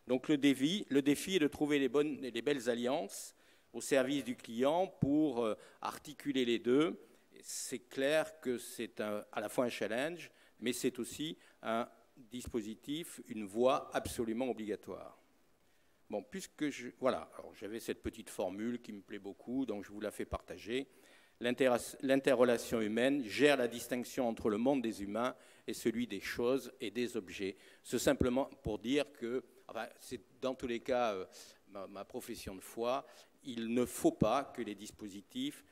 B: Donc le défi est de trouver les belles alliances au service du client pour articuler les deux. C'est clair que c'est à la fois un challenge, mais c'est aussi un dispositif, une voie absolument obligatoire. Bon, voilà, alors j'avais cette petite formule qui me plaît beaucoup, donc je vous la fais partager. L'interrelation humaine gère la distinction entre le monde des humains et celui des choses et des objets. C'est simplement pour dire que, enfin, c'est dans tous les cas ma profession de foi, il ne faut pas que les dispositifs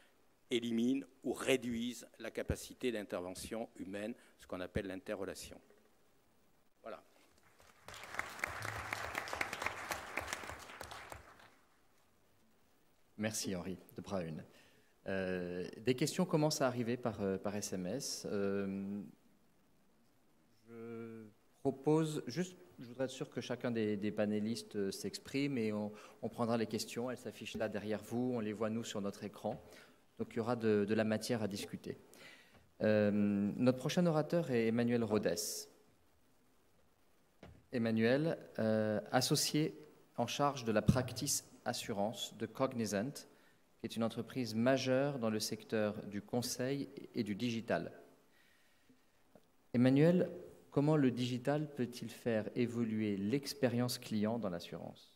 B: éliminent ou réduisent la capacité d'intervention humaine, ce qu'on appelle l'interrelation. Voilà.
C: Merci Henri de Braun. Des questions commencent à arriver par SMS. Je propose juste, je voudrais être sûr que chacun des panélistes s'exprime et on prendra les questions. Elles s'affichent là derrière vous, on les voit nous sur notre écran. Donc il y aura de la matière à discuter. Notre prochain orateur est Emmanuel Rodès. Emmanuel, associé en charge de la practice assurance de Cognizant, qui est une entreprise majeure dans le secteur du conseil et du digital. Emmanuel, comment le digital peut-il faire évoluer l'expérience client dans l'assurance?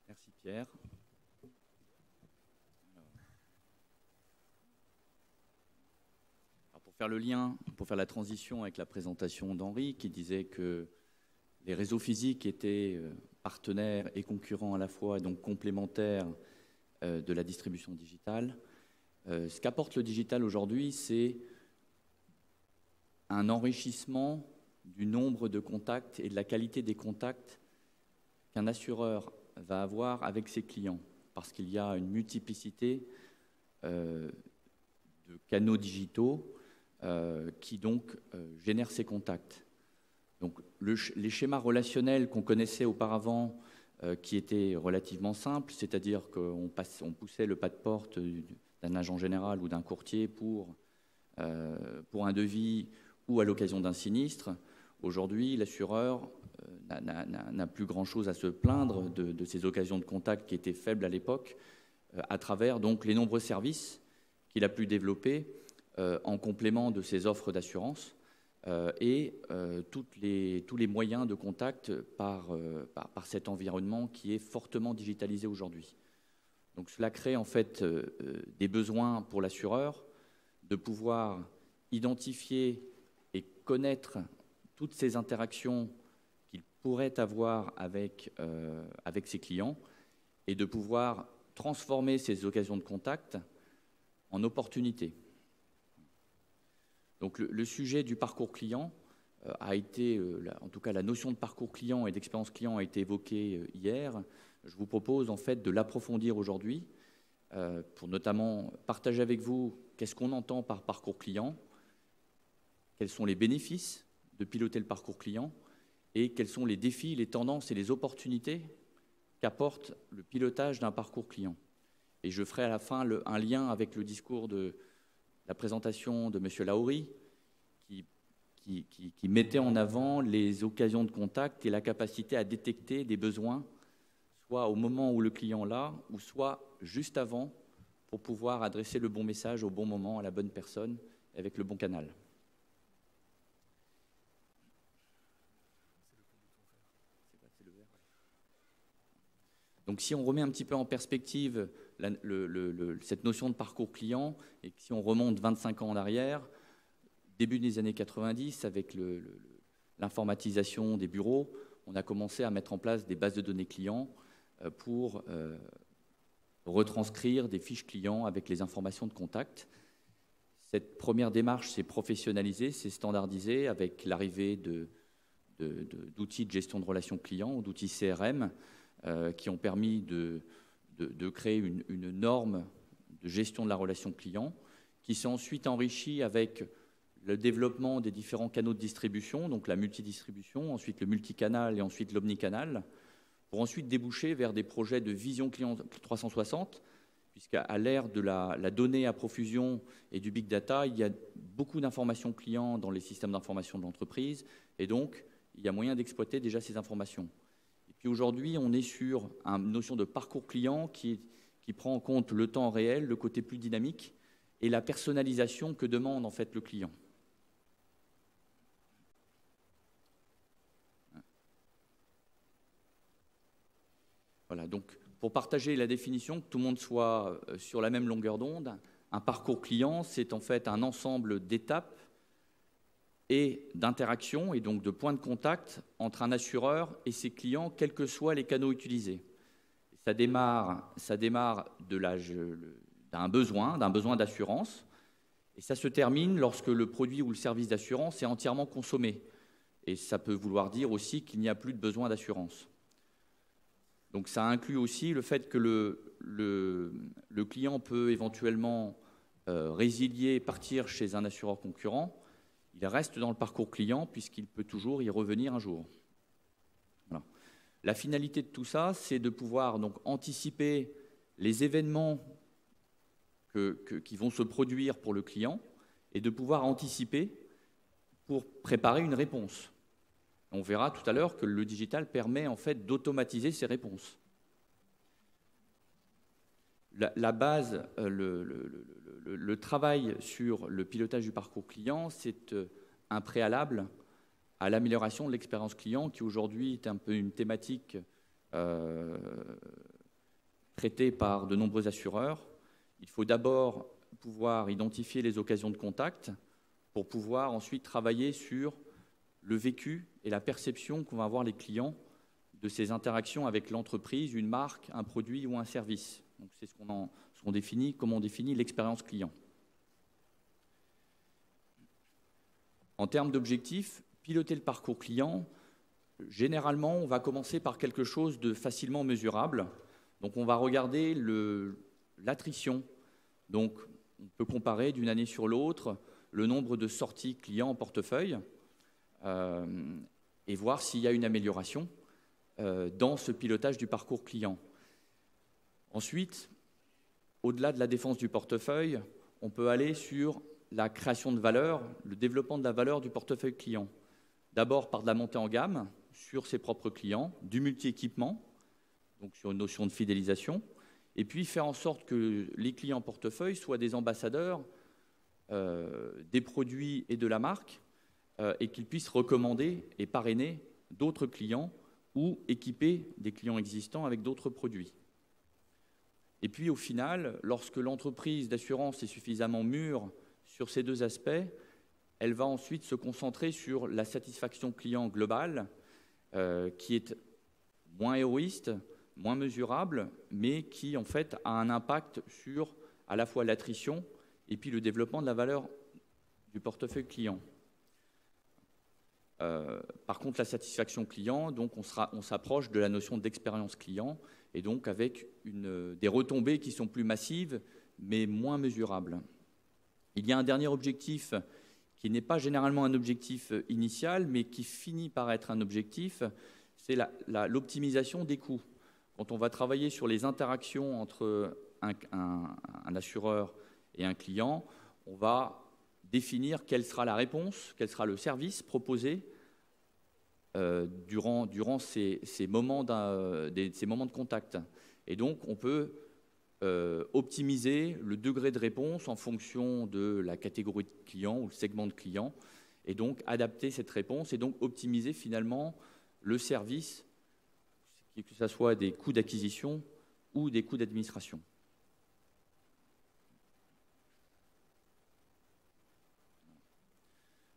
D: Merci Pierre. Alors pour faire le lien, pour faire la transition avec la présentation d'Henri qui disait que les réseaux physiques étaient partenaires et concurrents à la fois, et donc complémentaires de la distribution digitale. Ce qu'apporte le digital aujourd'hui, c'est un enrichissement du nombre de contacts et de la qualité des contacts qu'un assureur va avoir avec ses clients, parce qu'il y a une multiplicité de canaux digitaux qui donc génèrent ces contacts. Donc les schémas relationnels qu'on connaissait auparavant, qui étaient relativement simples, c'est-à-dire qu'on poussait le pas de porte d'un agent général ou d'un courtier pour un devis ou à l'occasion d'un sinistre. Aujourd'hui, l'assureur n'a plus grand-chose à se plaindre de ces occasions de contact qui étaient faibles à l'époque, à travers donc les nombreux services qu'il a pu développer en complément de ses offres d'assurance et tous les moyens de contact par cet environnement qui est fortement digitalisé aujourd'hui. Donc cela crée en fait des besoins pour l'assureur de pouvoir identifier et connaître toutes ces interactions qu'il pourrait avoir avec ses clients et de pouvoir transformer ces occasions de contact en opportunités. Donc le sujet du parcours client a été, en tout cas la notion de parcours client et d'expérience client a été évoquée hier. Je vous propose en fait de l'approfondir aujourd'hui pour notamment partager avec vous qu'est-ce qu'on entend par parcours client, quels sont les bénéfices de piloter le parcours client et quels sont les défis, les tendances et les opportunités qu'apporte le pilotage d'un parcours client. Et je ferai à la fin un lien avec le discours de la présentation de M. Laoury qui mettait en avant les occasions de contact et la capacité à détecter des besoins, soit au moment où le client l'a, ou soit juste avant, pour pouvoir adresser le bon message au bon moment, à la bonne personne, avec le bon canal. Donc si on remet un petit peu en perspective cette notion de parcours client, et que si on remonte 25 ans en arrière, début des années 90, avec l'informatisation des bureaux, on a commencé à mettre en place des bases de données clients pour retranscrire des fiches clients avec les informations de contact. Cette première démarche s'est professionnalisée, s'est standardisée avec l'arrivée d'outils de gestion de relations clients, d'outils CRM, qui ont permis de créer une norme de gestion de la relation client, qui s'est ensuite enrichie avec le développement des différents canaux de distribution, donc la multidistribution, ensuite le multicanal et ensuite l'omnicanal, pour ensuite déboucher vers des projets de vision client 360, puisqu'à l'ère de la donnée à profusion et du big data, il y a beaucoup d'informations clients dans les systèmes d'information de l'entreprise, et donc il y a moyen d'exploiter déjà ces informations. Et puis aujourd'hui, on est sur une notion de parcours client qui prend en compte le temps réel, le côté plus dynamique et la personnalisation que demande en fait le client. Voilà, donc pour partager la définition, que tout le monde soit sur la même longueur d'onde, un parcours client, c'est en fait un ensemble d'étapes et d'interactions et donc de points de contact entre un assureur et ses clients, quels que soient les canaux utilisés. Ça démarre d'un besoin d'assurance, et ça se termine lorsque le produit ou le service d'assurance est entièrement consommé. Et ça peut vouloir dire aussi qu'il n'y a plus de besoin d'assurance. Donc ça inclut aussi le fait que le client peut éventuellement résilier, partir chez un assureur concurrent. Il reste dans le parcours client puisqu'il peut toujours y revenir un jour. Voilà. La finalité de tout ça, c'est de pouvoir donc anticiper les événements qui vont se produire pour le client et de pouvoir anticiper pour préparer une réponse. On verra tout à l'heure que le digital permet en fait d'automatiser ces réponses. La base, le travail sur le pilotage du parcours client, c'est un préalable à l'amélioration de l'expérience client qui aujourd'hui est un peu une thématique traitée par de nombreux assureurs. Il faut d'abord pouvoir identifier les occasions de contact pour pouvoir ensuite travailler sur le vécu et la perception qu'ont avoir les clients de ces interactions avec l'entreprise, une marque, un produit ou un service. Donc c'est ce qu'on définit, comment on définit l'expérience client. En termes d'objectifs, piloter le parcours client, généralement, on va commencer par quelque chose de facilement mesurable. Donc on va regarder l'attrition. Donc on peut comparer d'une année sur l'autre le nombre de sorties clients en portefeuille et voir s'il y a une amélioration dans ce pilotage du parcours client. Ensuite, au-delà de la défense du portefeuille, on peut aller sur la création de valeur, le développement de la valeur du portefeuille client. D'abord par de la montée en gamme sur ses propres clients, du multi-équipement, donc sur une notion de fidélisation, et puis faire en sorte que les clients portefeuille soient des ambassadeurs des produits et de la marque, et qu'ils puissent recommander et parrainer d'autres clients ou équiper des clients existants avec d'autres produits. Et puis au final, lorsque l'entreprise d'assurance est suffisamment mûre sur ces deux aspects, elle va ensuite se concentrer sur la satisfaction client globale, qui est moins héroïste, moins mesurable, mais qui en fait a un impact sur à la fois l'attrition et puis le développement de la valeur du portefeuille client. Par contre, la satisfaction client, donc on s'approche de la notion d'expérience client, et donc avec des retombées qui sont plus massives, mais moins mesurables. Il y a un dernier objectif qui n'est pas généralement un objectif initial, mais qui finit par être un objectif, c'est l'optimisation des coûts. Quand on va travailler sur les interactions entre un assureur et un client, on va définir quelle sera la réponse, quel sera le service proposé durant ces moments de contact. Et donc, on peut optimiser le degré de réponse en fonction de la catégorie de client ou le segment de client, et donc adapter cette réponse et donc optimiser finalement le service, que ce soit des coûts d'acquisition ou des coûts d'administration.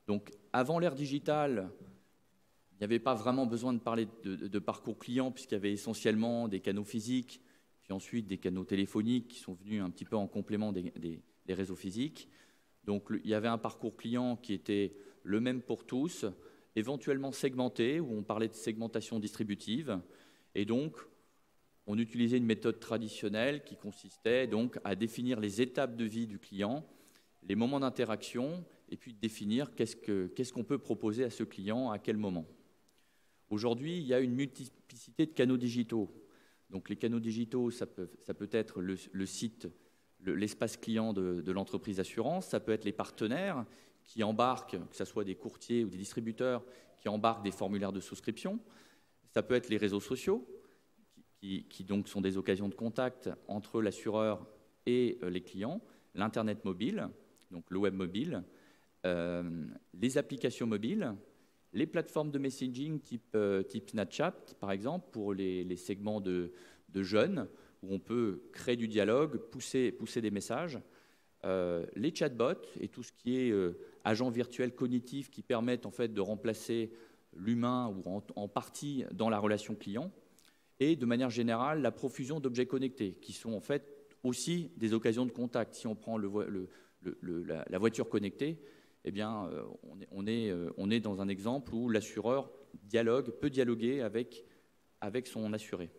D: Donc, avant l'ère digitale, il n'y avait pas vraiment besoin de parler de parcours client, puisqu'il y avait essentiellement des canaux physiques, puis ensuite des canaux téléphoniques qui sont venus un petit peu en complément des réseaux physiques. Donc, il y avait un parcours client qui était le même pour tous, éventuellement segmenté, où on parlait de segmentation distributive. Et donc, on utilisait une méthode traditionnelle qui consistait donc à définir les étapes de vie du client, les moments d'interaction, et puis définir qu'est-ce qu'on peut proposer à ce client à quel moment. Aujourd'hui, il y a une multiplicité de canaux digitaux. Donc les canaux digitaux, ça peut être le site, l'espace client de l'entreprise d'assurance, ça peut être les partenaires qui embarquent, que ce soit des courtiers ou des distributeurs, qui embarquent des formulaires de souscription, ça peut être les réseaux sociaux, qui donc sont des occasions de contact entre l'assureur et les clients, l'Internet mobile, donc le web mobile, les applications mobiles, les plateformes de messaging type Snapchat, par exemple, pour les segments de jeunes, où on peut créer du dialogue, pousser des messages, les chatbots et tout ce qui est agents virtuels cognitifs qui permettent en fait de remplacer l'humain ou en partie dans la relation client, et de manière générale la profusion d'objets connectés, qui sont en fait aussi des occasions de contact. Si on prend la voiture connectée, eh bien, on est dans un exemple où l'assureur peut dialoguer avec son assuré.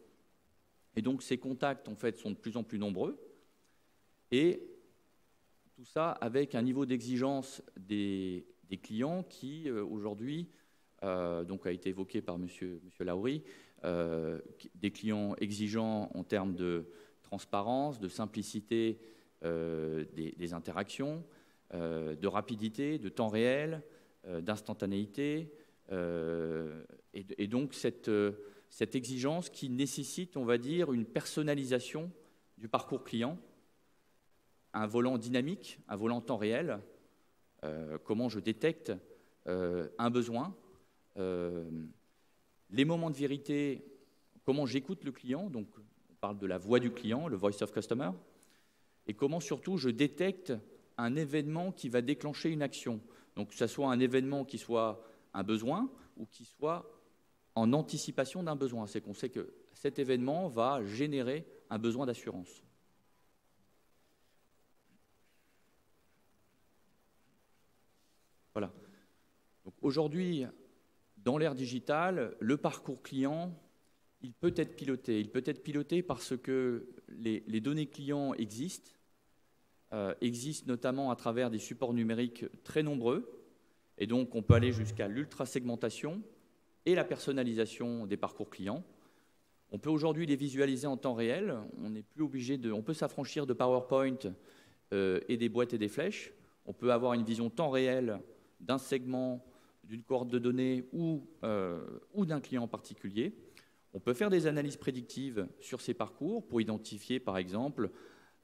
D: Et donc, ces contacts, en fait, sont de plus en plus nombreux. Et tout ça avec un niveau d'exigence des clients qui, aujourd'hui, donc a été évoqué par M. Laoury, des clients exigeants en termes de transparence, de simplicité des interactions, de rapidité, de temps réel, d'instantanéité, et donc cette exigence qui nécessite, on va dire, une personnalisation du parcours client, un volant dynamique, un volant temps réel, comment je détecte un besoin, les moments de vérité, comment j'écoute le client, donc on parle de la voix du client, le voice of customer, et comment surtout je détecte un événement qui va déclencher une action. Donc que ce soit un événement qui soit un besoin ou qui soit en anticipation d'un besoin. C'est qu'on sait que cet événement va générer un besoin d'assurance. Voilà. Donc aujourd'hui, dans l'ère digitale, le parcours client, il peut être piloté. Il peut être piloté parce que les données clients existent notamment à travers des supports numériques très nombreux. Et donc, on peut aller jusqu'à l'ultra-segmentation et la personnalisation des parcours clients. On peut aujourd'hui les visualiser en temps réel. On n'est plus obligé on peut s'affranchir de PowerPoint et des boîtes et des flèches. On peut avoir une vision temps réel d'un segment, d'une cohorte de données ou d'un client en particulier. On peut faire des analyses prédictives sur ces parcours pour identifier, par exemple,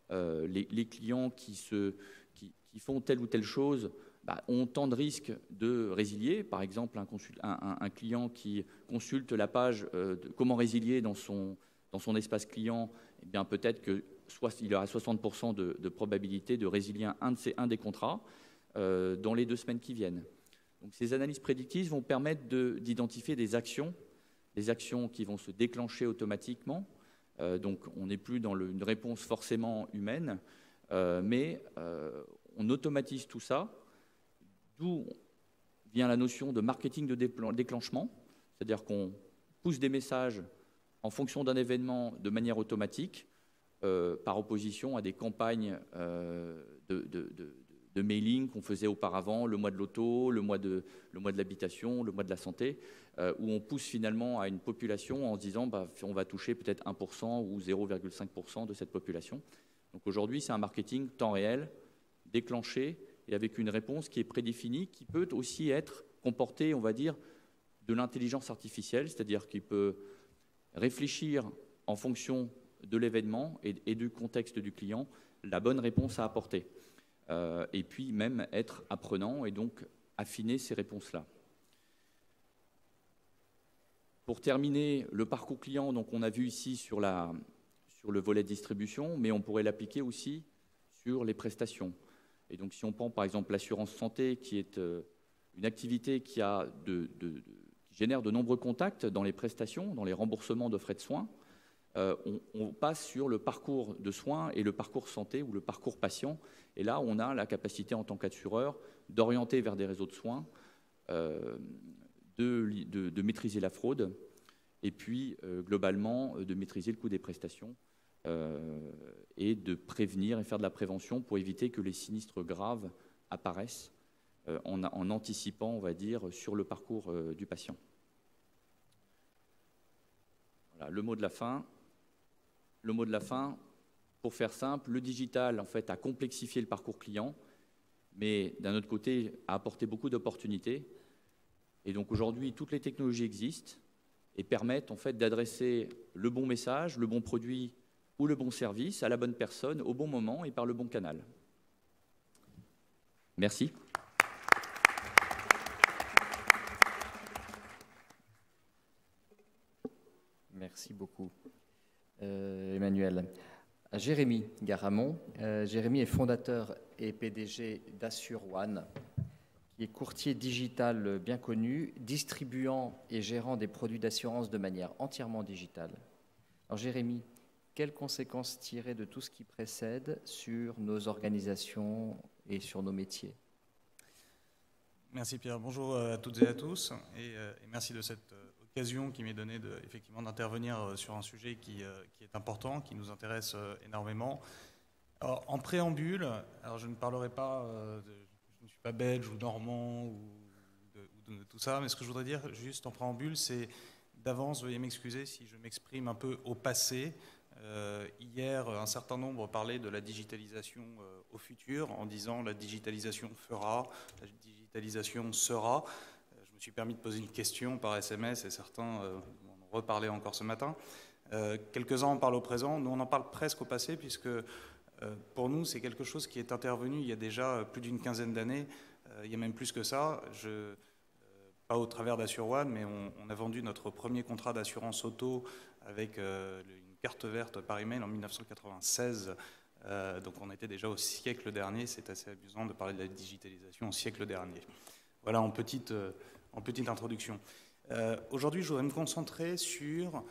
D: les clients qui font telle ou telle chose ont tant de risques de résilier. Par exemple, un client qui consulte la page de comment résilier dans son espace client, eh bien peut-être qu'il aura 60% de probabilité de résilier un des contrats dans les 2 semaines qui viennent. Donc, ces analyses prédictives vont permettre d'identifier des actions qui vont se déclencher automatiquement. Donc, on n'est plus dans une réponse forcément humaine, mais on automatise tout ça, d'où vient la notion de marketing de déclenchement, c'est-à-dire qu'on pousse des messages en fonction d'un événement de manière automatique, par opposition à des campagnes de mailing qu'on faisait auparavant, le mois de l'auto, le mois de l'habitation, le mois de la santé, où on pousse finalement à une population en se disant on va toucher peut-être 1% ou 0,5% de cette population. Donc aujourd'hui, c'est un marketing temps réel, déclenché, et avec une réponse qui est prédéfinie, qui peut aussi être comportée, on va dire, de l'intelligence artificielle, c'est-à-dire qu'il peut réfléchir en fonction de l'événement et du contexte du client, la bonne réponse à apporter. Et puis même être apprenant et donc affiner ces réponses-là. Pour terminer, le parcours client, donc on a vu ici sur le volet distribution, mais on pourrait l'appliquer aussi sur les prestations. Et donc si on prend par exemple l'assurance santé, qui est une activité qui génère de nombreux contacts dans les prestations, dans les remboursements de frais de soins, on passe sur le parcours de soins et le parcours santé ou le parcours patient. Et là, on a la capacité en tant qu'assureur d'orienter vers des réseaux de soins, de maîtriser la fraude et puis globalement de maîtriser le coût des prestations et de prévenir et faire de la prévention pour éviter que les sinistres graves apparaissent en anticipant, on va dire, sur le parcours du patient. Voilà, le mot de la fin. Le mot de la fin, pour faire simple, le digital en fait a complexifié le parcours client, mais d'un autre côté a apporté beaucoup d'opportunités. Et donc aujourd'hui, toutes les technologies existent et permettent en fait d'adresser le bon message, le bon produit ou le bon service à la bonne personne au bon moment et par le bon canal. Merci.
C: Merci beaucoup, Emmanuel. Jérémy Garamond. Jérémy est fondateur et PDG d'AssureOne, qui est courtier digital bien connu, distribuant et gérant des produits d'assurance de manière entièrement digitale. Alors Jérémy, quelles conséquences tirer de tout ce qui précède sur nos organisations et sur nos métiers?
E: Merci Pierre, bonjour à toutes et à tous, et merci de cette occasion qui m'est donnée effectivement d'intervenir sur un sujet qui est important, qui nous intéresse énormément. Alors, en préambule, alors je ne parlerai pas, je ne suis pas belge ou normand ou de tout ça, mais ce que je voudrais dire juste en préambule, c'est d'avance, veuillez m'excuser si je m'exprime un peu au passé. Hier, un certain nombre parlaient de la digitalisation au futur en disant la digitalisation fera, la digitalisation sera. Je me suis permis de poser une question par SMS et certains en ont reparlé encore ce matin. Quelques-uns en parlent au présent, nous on en parle presque au passé puisque pour nous c'est quelque chose qui est intervenu il y a déjà plus d'une quinzaine d'années, il y a même plus que ça. Pas au travers d'AssureOne, mais on a vendu notre premier contrat d'assurance auto avec une carte verte par email en 1996. Donc on était déjà au siècle dernier. C'est assez amusant de parler de la digitalisation au siècle dernier. Voilà en petite introduction. Aujourd'hui, je voudrais me concentrer sur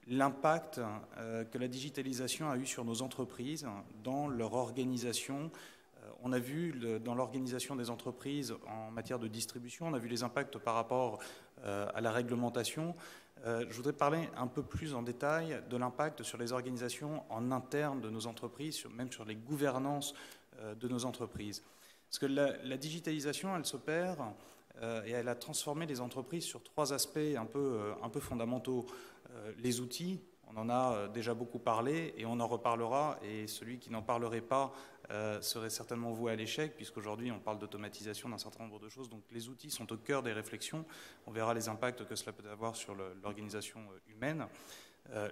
E: l'impact que la digitalisation a eu sur nos entreprises dans leur organisation. On a vu dans l'organisation des entreprises en matière de distribution, on a vu les impacts par rapport à la réglementation. Je voudrais parler un peu plus en détail de l'impact sur les organisations en interne de nos entreprises, même sur les gouvernances de nos entreprises. Parce que la digitalisation, elle s'opère et elle a transformé les entreprises sur trois aspects un peu fondamentaux. Les outils, On en a déjà beaucoup parlé et on en reparlera. Et celui qui n'en parlerait pas serait certainement voué à l'échec, puisqu'aujourd'hui on parle d'automatisation d'un certain nombre de choses. Donc les outils sont au cœur des réflexions. On verra les impacts que cela peut avoir sur l'organisation humaine.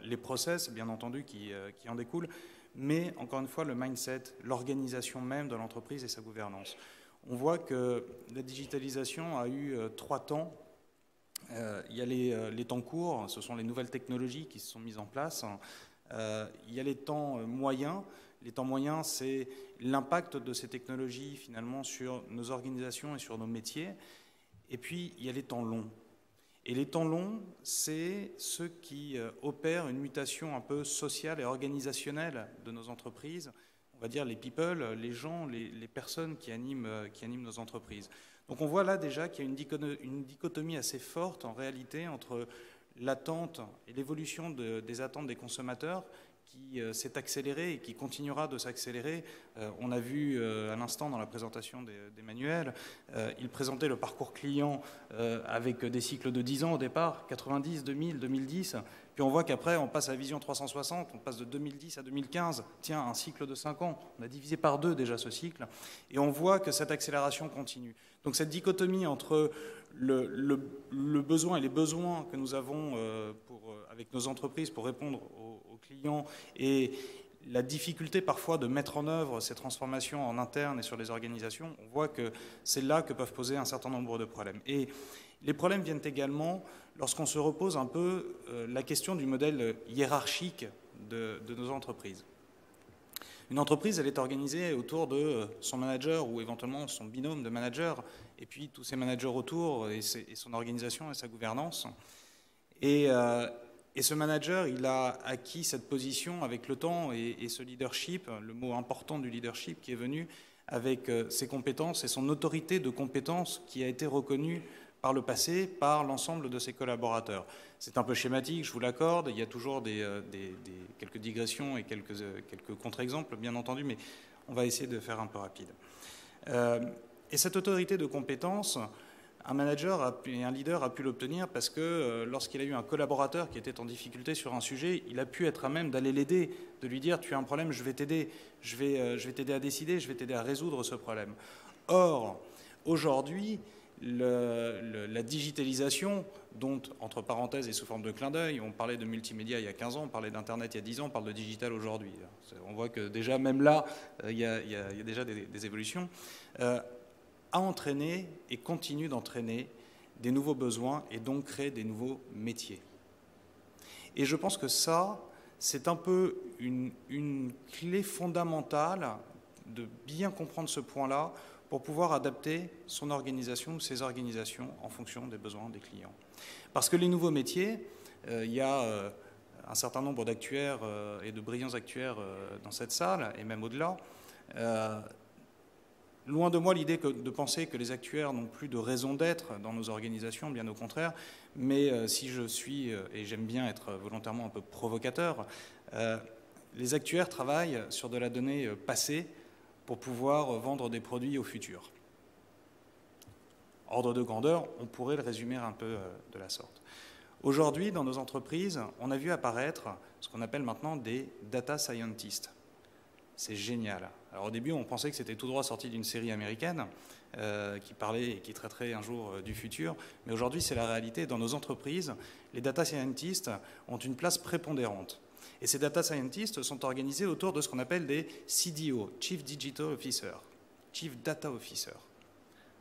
E: Les process, bien entendu, qui en découlent. Mais encore une fois, le mindset, l'organisation même de l'entreprise et sa gouvernance. On voit que la digitalisation a eu 3 temps. Il y a les temps courts, ce sont les nouvelles technologies qui se sont mises en place. Il y a les temps moyens. Les temps moyens, c'est l'impact de ces technologies finalement sur nos organisations et sur nos métiers. Et puis, il y a les temps longs. Et les temps longs, c'est ceux qui opèrent une mutation un peu sociale et organisationnelle de nos entreprises. On va dire les people, les gens, les personnes qui animent nos entreprises. Donc on voit là déjà qu'il y a une dichotomie assez forte en réalité entre l'attente et l'évolution des attentes des consommateurs qui s'est accélérée et qui continuera de s'accélérer. On a vu à l'instant dans la présentation d'Emmanuel, il présentait le parcours client avec des cycles de 10 ans au départ, 90, 2000, 2010. Puis on voit qu'après, on passe à Vision 360, on passe de 2010 à 2015. Tiens, un cycle de 5 ans. On a divisé par 2 déjà ce cycle. Et on voit que cette accélération continue. Donc cette dichotomie entre le besoin et les besoins que nous avons avec nos entreprises pour répondre aux clients et la difficulté parfois de mettre en œuvre ces transformations en interne et sur les organisations, on voit que c'est là que peuvent poser un certain nombre de problèmes. Et les problèmes viennent également lorsqu'on se repose un peu la question du modèle hiérarchique de nos entreprises. Une entreprise, elle est organisée autour de son manager ou éventuellement son binôme de managers, et puis tous ses managers autour, et son organisation et sa gouvernance. Et ce manager, il a acquis cette position avec le temps et ce leadership, le mot important du leadership qui est venu avec ses compétences et son autorité de compétences qui a été reconnue par le passé par l'ensemble de ses collaborateurs. C'est un peu schématique, je vous l'accorde, il y a toujours quelques digressions et quelques contre-exemples, bien entendu, mais on va essayer de faire un peu rapide. Et cette autorité de compétence, un manager et un leader a pu l'obtenir parce que lorsqu'il a eu un collaborateur qui était en difficulté sur un sujet, il a pu être à même d'aller l'aider, de lui dire « tu as un problème, je vais t'aider, je vais t'aider à décider, je vais t'aider à résoudre ce problème ». Or, aujourd'hui, la digitalisation, dont, entre parenthèses et sous forme de clin d'œil, on parlait de multimédia il y a 15 ans, on parlait d'Internet il y a 10 ans, on parle de digital aujourd'hui. On voit que déjà, même là, il y a déjà des évolutions, a entraîné et continue d'entraîner des nouveaux besoins et donc créer des nouveaux métiers. Et je pense que ça, c'est un peu une clé fondamentale de bien comprendre ce point-là pour pouvoir adapter son organisation ou ses organisations en fonction des besoins des clients. Parce que les nouveaux métiers, il y a un certain nombre d'actuaires et de brillants actuaires dans cette salle, et même au-delà. Loin de moi l'idée de penser que les actuaires n'ont plus de raison d'être dans nos organisations, bien au contraire, mais si je suis, et j'aime bien être volontairement un peu provocateur, les actuaires travaillent sur de la donnée passée pour pouvoir vendre des produits au futur. Ordre de grandeur, on pourrait le résumer un peu de la sorte. Aujourd'hui, dans nos entreprises, on a vu apparaître ce qu'on appelle maintenant des data scientists. C'est génial. Alors au début, on pensait que c'était tout droit sorti d'une série américaine qui parlait et qui traiterait un jour du futur, mais aujourd'hui, c'est la réalité. Dans nos entreprises, les data scientists ont une place prépondérante. Et ces data scientists sont organisés autour de ce qu'on appelle des CDO, Chief Digital Officer, Chief Data Officer.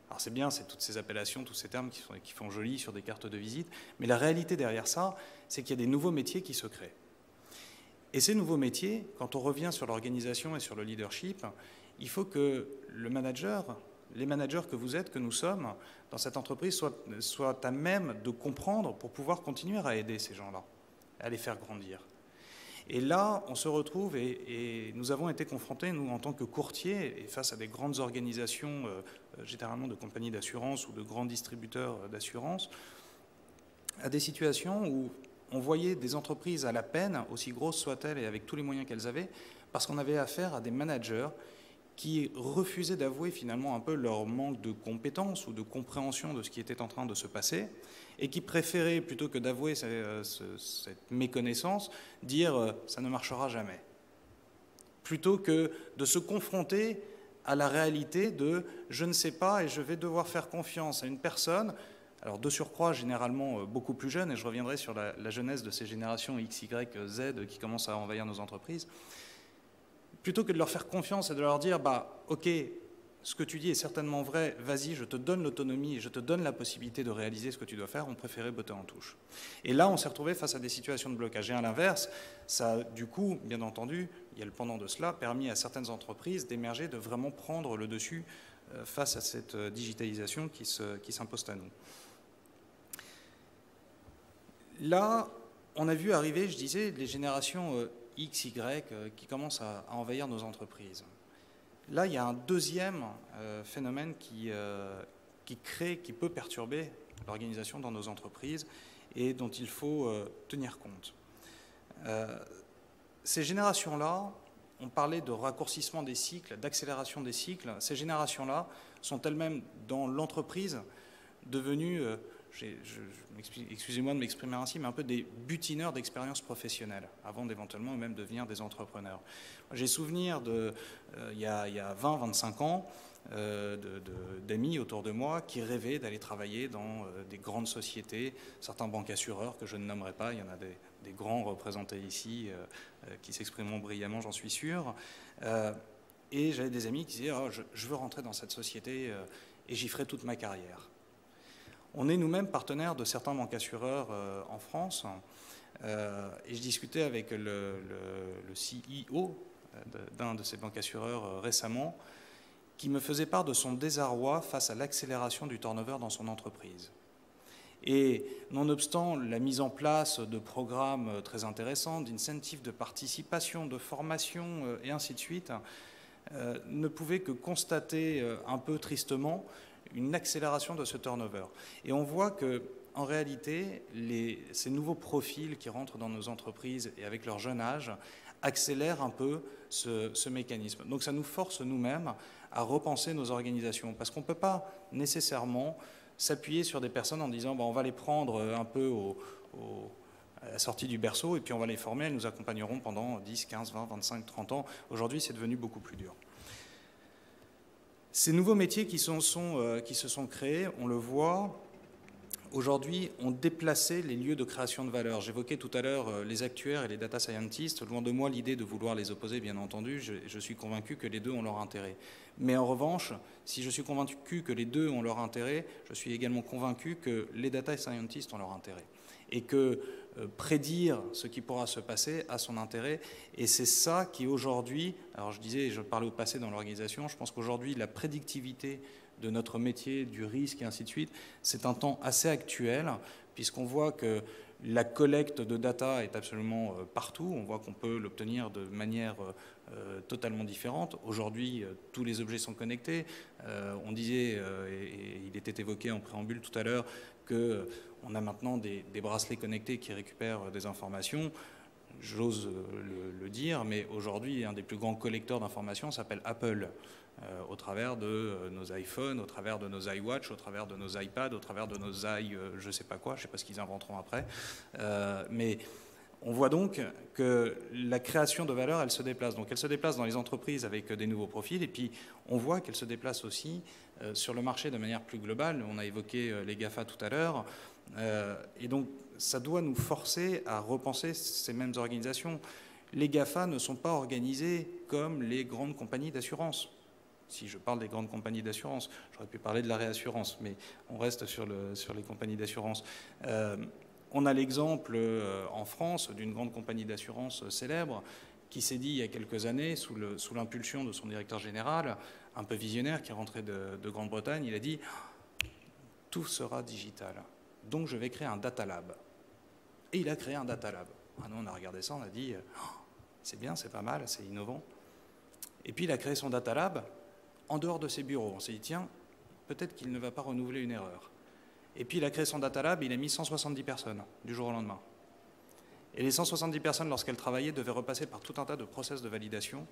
E: Alors c'est bien, c'est toutes ces appellations, tous ces termes qui font joli sur des cartes de visite, mais la réalité derrière ça, c'est qu'il y a des nouveaux métiers qui se créent. Et ces nouveaux métiers, quand on revient sur l'organisation et sur le leadership, il faut que les managers que vous êtes, que nous sommes, dans cette entreprise, soient à même de comprendre pour pouvoir continuer à aider ces gens-là, à les faire grandir. Et là, on se retrouve, et nous avons été confrontés, nous, en tant que courtiers, et face à des grandes organisations, généralement de compagnies d'assurance ou de grands distributeurs d'assurance, à des situations où on voyait des entreprises à la peine, aussi grosses soient-elles et avec tous les moyens qu'elles avaient, parce qu'on avait affaire à des managers qui refusaient d'avouer finalement un peu leur manque de compétences ou de compréhension de ce qui était en train de se passer, et qui préféraient, plutôt que d'avouer cette méconnaissance, dire « ça ne marchera jamais », plutôt que de se confronter à la réalité de « je ne sais pas et je vais devoir faire confiance à une personne », alors de surcroît généralement beaucoup plus jeune, et je reviendrai sur la jeunesse de ces générations X, Y, Z qui commencent à envahir nos entreprises, plutôt que de leur faire confiance et de leur dire « ok, ce que tu dis est certainement vrai, vas-y, je te donne l'autonomie et je te donne la possibilité de réaliser ce que tu dois faire », on préférait botter en touche. Et là, on s'est retrouvé face à des situations de blocage. Et à l'inverse, ça a du coup, bien entendu, il y a le pendant de cela, permis à certaines entreprises d'émerger, de vraiment prendre le dessus face à cette digitalisation qui s'impose à nous. Là, on a vu arriver, je disais, les générations X, Y qui commencent à envahir nos entreprises. Là, il y a un deuxième phénomène qui peut perturber l'organisation dans nos entreprises et dont il faut tenir compte. Ces générations-là, on parlait de raccourcissement des cycles, d'accélération des cycles. Ces générations-là sont elles-mêmes dans l'entreprise devenues, excusez-moi de m'exprimer ainsi, mais un peu des butineurs d'expérience professionnelle, avant d'éventuellement même devenir des entrepreneurs. J'ai souvenir il y a 20-25 ans, d'amis autour de moi qui rêvaient d'aller travailler dans des grandes sociétés, certains banques assureurs que je ne nommerai pas, il y en a des grands représentés ici qui s'exprimeront brillamment, j'en suis sûr. Et j'avais des amis qui disaient oh, je veux rentrer dans cette société et j'y ferai toute ma carrière. On est nous-mêmes partenaires de certains banques assureurs en France et je discutais avec le CEO d'un de ces banques assureurs récemment qui me faisait part de son désarroi face à l'accélération du turnover dans son entreprise. Et nonobstant la mise en place de programmes très intéressants, d'incentives de participation, de formation et ainsi de suite, ne pouvait que constater un peu tristement une accélération de ce turnover. Et on voit qu'en réalité, ces nouveaux profils qui rentrent dans nos entreprises et avec leur jeune âge accélèrent un peu ce mécanisme. Donc ça nous force nous-mêmes à repenser nos organisations, parce qu'on ne peut pas nécessairement s'appuyer sur des personnes en disant on va les prendre un peu à la sortie du berceau et puis on va les former, elles nous accompagneront pendant 10, 15, 20, 25, 30 ans. Aujourd'hui, c'est devenu beaucoup plus dur. Ces nouveaux métiers qui se sont créés, on le voit, aujourd'hui, ont déplacé les lieux de création de valeur. J'évoquais tout à l'heure les actuaires et les data scientists. Loin de moi l'idée de vouloir les opposer, bien entendu. Je suis convaincu que les deux ont leur intérêt. Mais en revanche, si je suis convaincu que les deux ont leur intérêt, je suis également convaincu que les data scientists ont leur intérêt. Et que prédire ce qui pourra se passer a son intérêt. Et c'est ça qui aujourd'hui, alors je parlais au passé dans l'organisation, je pense qu'aujourd'hui la prédictivité de notre métier, du risque et ainsi de suite, c'est un temps assez actuel, puisqu'on voit que la collecte de data est absolument partout, on voit qu'on peut l'obtenir de manière totalement différente. Aujourd'hui, tous les objets sont connectés. On disait, et il était évoqué en préambule tout à l'heure, qu'on a maintenant des bracelets connectés qui récupèrent des informations. J'ose le dire, mais aujourd'hui, un des plus grands collecteurs d'informations s'appelle Apple, au travers de nos iPhones, au travers de nos iWatch, au travers de nos iPads, au travers de nos je ne sais pas quoi, je ne sais pas ce qu'ils inventeront après. Mais on voit donc que la création de valeur, elle se déplace. Donc elle se déplace dans les entreprises avec des nouveaux profils, et puis on voit qu'elle se déplace aussi sur le marché de manière plus globale. On a évoqué les GAFA tout à l'heure, et donc ça doit nous forcer à repenser ces mêmes organisations. Les GAFA ne sont pas organisés comme les grandes compagnies d'assurance. Si je parle des grandes compagnies d'assurance, j'aurais pu parler de la réassurance, mais on reste sur les compagnies d'assurance. On a l'exemple en France d'une grande compagnie d'assurance célèbre qui s'est dit il y a quelques années, sous l'impulsion de son directeur général, un peu visionnaire, qui est rentré de Grande-Bretagne, il a dit « tout sera digital, donc je vais créer un data lab ». Et il a créé un data lab. Ah nous, on a regardé ça, on a dit « c'est bien, c'est pas mal, c'est innovant ». Et puis il a créé son data lab en dehors de ses bureaux. On s'est dit, tiens, peut-être qu'il ne va pas renouveler une erreur. Et puis il a créé son data lab, il a mis 170 personnes du jour au lendemain. Et les 170 personnes, lorsqu'elles travaillaient, devaient repasser par tout un tas de process de validation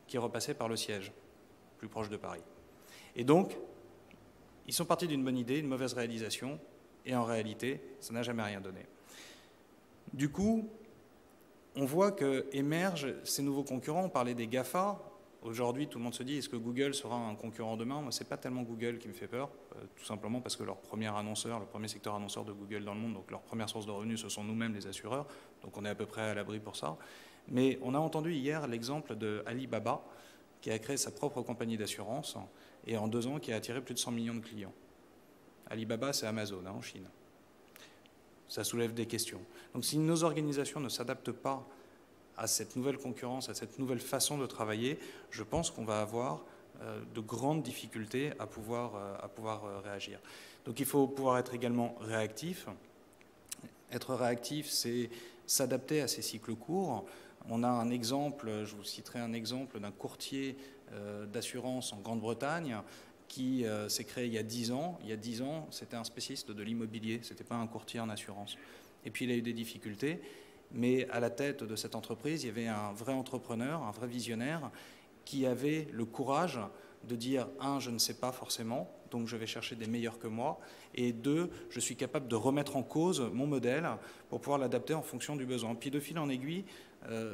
E: qui repassaient par le siège. plus proche de Paris. Et donc, ils sont partis d'une bonne idée, une mauvaise réalisation, et en réalité, ça n'a jamais rien donné. Du coup, on voit qu'émergent ces nouveaux concurrents. On parlait des GAFA. Aujourd'hui, tout le monde se dit, est-ce que Google sera un concurrent demain? Moi, ce n'est pas tellement Google qui me fait peur, tout simplement parce que leur premier annonceur, le premier secteur annonceur de Google dans le monde, donc leur première source de revenus, ce sont nous-mêmes les assureurs, donc on est à peu près à l'abri pour ça. Mais on a entendu hier l'exemple de Alibaba, qui a créé sa propre compagnie d'assurance, et en 2 ans, qui a attiré plus de 100 millions de clients. Alibaba, c'est Amazon, en Chine. Ça soulève des questions. Donc si nos organisations ne s'adaptent pas à cette nouvelle concurrence, à cette nouvelle façon de travailler, je pense qu'on va avoir de grandes difficultés à pouvoir réagir. Donc il faut pouvoir être également réactif. Être réactif, c'est s'adapter à ces cycles courts. On a un exemple, je vous citerai un exemple d'un courtier d'assurance en Grande-Bretagne qui s'est créé il y a 10 ans. Il y a 10 ans, c'était un spécialiste de l'immobilier, ce n'était pas un courtier en assurance. Et puis il a eu des difficultés, mais à la tête de cette entreprise, il y avait un vrai entrepreneur, un vrai visionnaire, qui avait le courage de dire, 1, je ne sais pas forcément, donc je vais chercher des meilleurs que moi, et 2, je suis capable de remettre en cause mon modèle pour pouvoir l'adapter en fonction du besoin. Puis de fil en aiguille,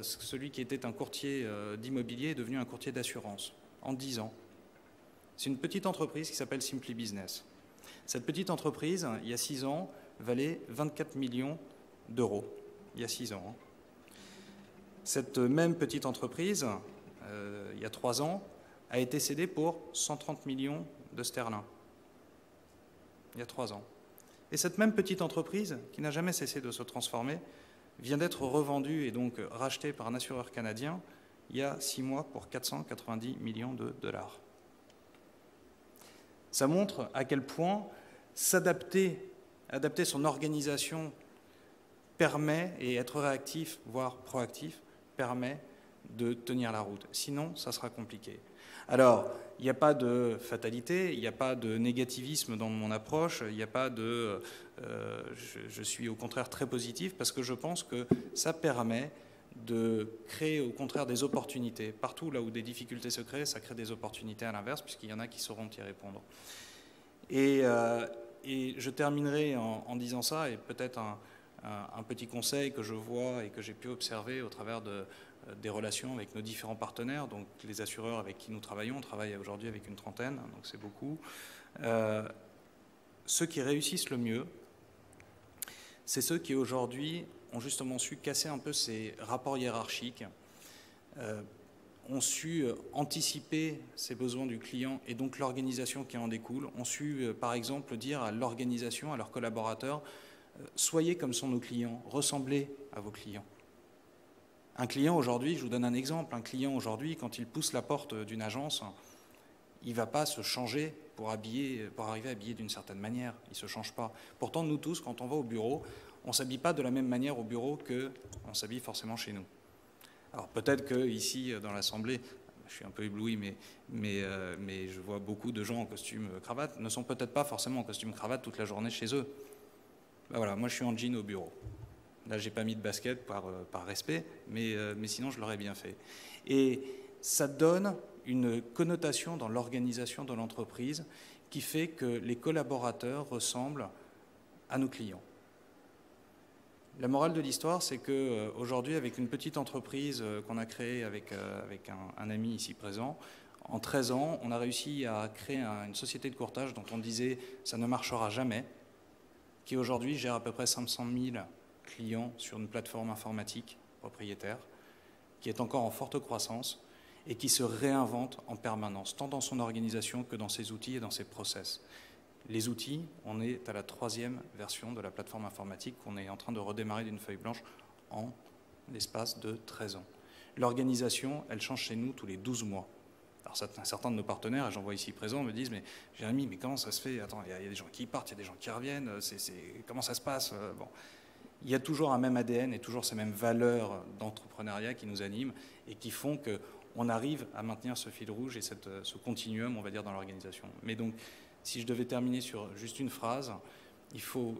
E: celui qui était un courtier d'immobilier est devenu un courtier d'assurance en 10 ans. C'est une petite entreprise qui s'appelle Simply Business. Cette petite entreprise, il y a 6 ans, valait 24 millions d'euros. Il y a 6 ans. Hein. Cette même petite entreprise, il y a 3 ans, a été cédée pour 130 millions de sterling. Il y a 3 ans. Et cette même petite entreprise, qui n'a jamais cessé de se transformer, vient d'être revendue et donc rachetée par un assureur canadien il y a 6 mois pour 490 millions de dollars. Ça montre à quel point adapter son organisation permet, et être réactif, voire proactif, permet de tenir la route. Sinon, ça sera compliqué. Alors, il n'y a pas de fatalité, il n'y a pas de négativisme dans mon approche, il n'y a pas de... je suis au contraire très positif parce que je pense que ça permet de créer au contraire des opportunités. Partout là où des difficultés se créent, ça crée des opportunités à l'inverse, puisqu'il y en a qui sauront y répondre. Et je terminerai en disant ça, et peut-être un petit conseil que je vois et que j'ai pu observer au travers des relations avec nos différents partenaires, donc les assureurs avec qui nous travaillons. On travaille aujourd'hui avec une 30aine, donc c'est beaucoup. Ceux qui réussissent le mieux, c'est ceux qui aujourd'hui ont justement su casser un peu ces rapports hiérarchiques, ont su anticiper ces besoins du client et donc l'organisation qui en découle, ont su par exemple dire à l'organisation, à leurs collaborateurs, soyez comme sont nos clients, ressemblez à vos clients. Un client aujourd'hui, je vous donne un exemple, un client aujourd'hui, quand il pousse la porte d'une agence, il ne va pas se changer pour arriver habillé d'une certaine manière, il ne se change pas. Pourtant, nous tous, quand on va au bureau, on ne s'habille pas de la même manière au bureau qu'on s'habille forcément chez nous. Alors peut-être qu'ici, dans l'Assemblée, je suis un peu ébloui, mais je vois beaucoup de gens en costume cravate, ne sont peut-être pas forcément en costume cravate toute la journée chez eux. Ben voilà, moi je suis en jean au bureau. Là, je n'ai pas mis de basket par respect, mais sinon je l'aurais bien fait. Et ça donne une connotation dans l'organisation de l'entreprise qui fait que les collaborateurs ressemblent à nos clients. La morale de l'histoire, c'est qu'aujourd'hui, avec une petite entreprise qu'on a créée avec un ami ici présent, en 13 ans, on a réussi à créer une société de courtage dont on disait « ça ne marchera jamais », qui aujourd'hui gère à peu près 500 000 clients sur une plateforme informatique propriétaire, qui est encore en forte croissance et qui se réinvente en permanence, tant dans son organisation que dans ses outils et dans ses process. Les outils, on est à la 3e version de la plateforme informatique qu'on est en train de redémarrer d'une feuille blanche en l'espace de 13 ans. L'organisation, elle change chez nous tous les 12 mois. Alors certains de nos partenaires, et j'en vois ici présents, me disent « mais Jérémy, mais comment ça se fait? Attends, il y a des gens qui partent, il y a des gens qui reviennent, comment ça se passe ?» Bon. Il y a toujours un même ADN et toujours ces mêmes valeurs d'entrepreneuriat qui nous animent et qui font qu'on arrive à maintenir ce fil rouge et ce continuum, on va dire, dans l'organisation. Mais donc, si je devais terminer sur juste une phrase, il faut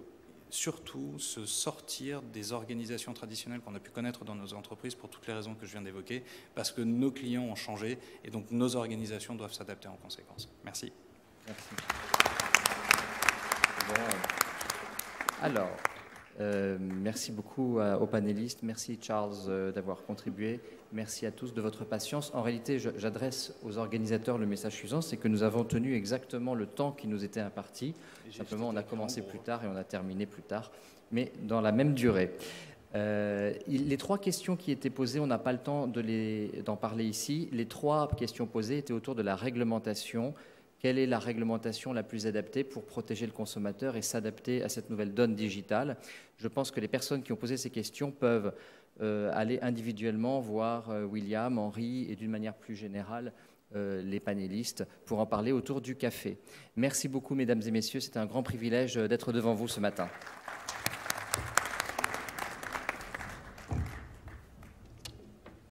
E: surtout se sortir des organisations traditionnelles qu'on a pu connaître dans nos entreprises pour toutes les raisons que je viens d'évoquer, parce que nos clients ont changé et donc nos organisations doivent s'adapter en conséquence. Merci.
C: Merci. Bon, alors, merci beaucoup aux panélistes. Merci Charles d'avoir contribué. Merci à tous de votre patience. En réalité, j'adresse aux organisateurs le message suivant, c'est que nous avons tenu exactement le temps qui nous était imparti. Simplement, on a commencé plus tard et on a terminé plus tard, mais dans la même durée. Les 3 questions qui étaient posées, on n'a pas le temps d'en parler ici. Les 3 questions posées étaient autour de la réglementation. Quelle est la réglementation la plus adaptée pour protéger le consommateur et s'adapter à cette nouvelle donne digitale? Je pense que les personnes qui ont posé ces questions peuvent aller individuellement voir William, Henri et d'une manière plus générale les panélistes pour en parler autour du café. Merci beaucoup mesdames et messieurs, c'était un grand privilège d'être devant vous ce matin.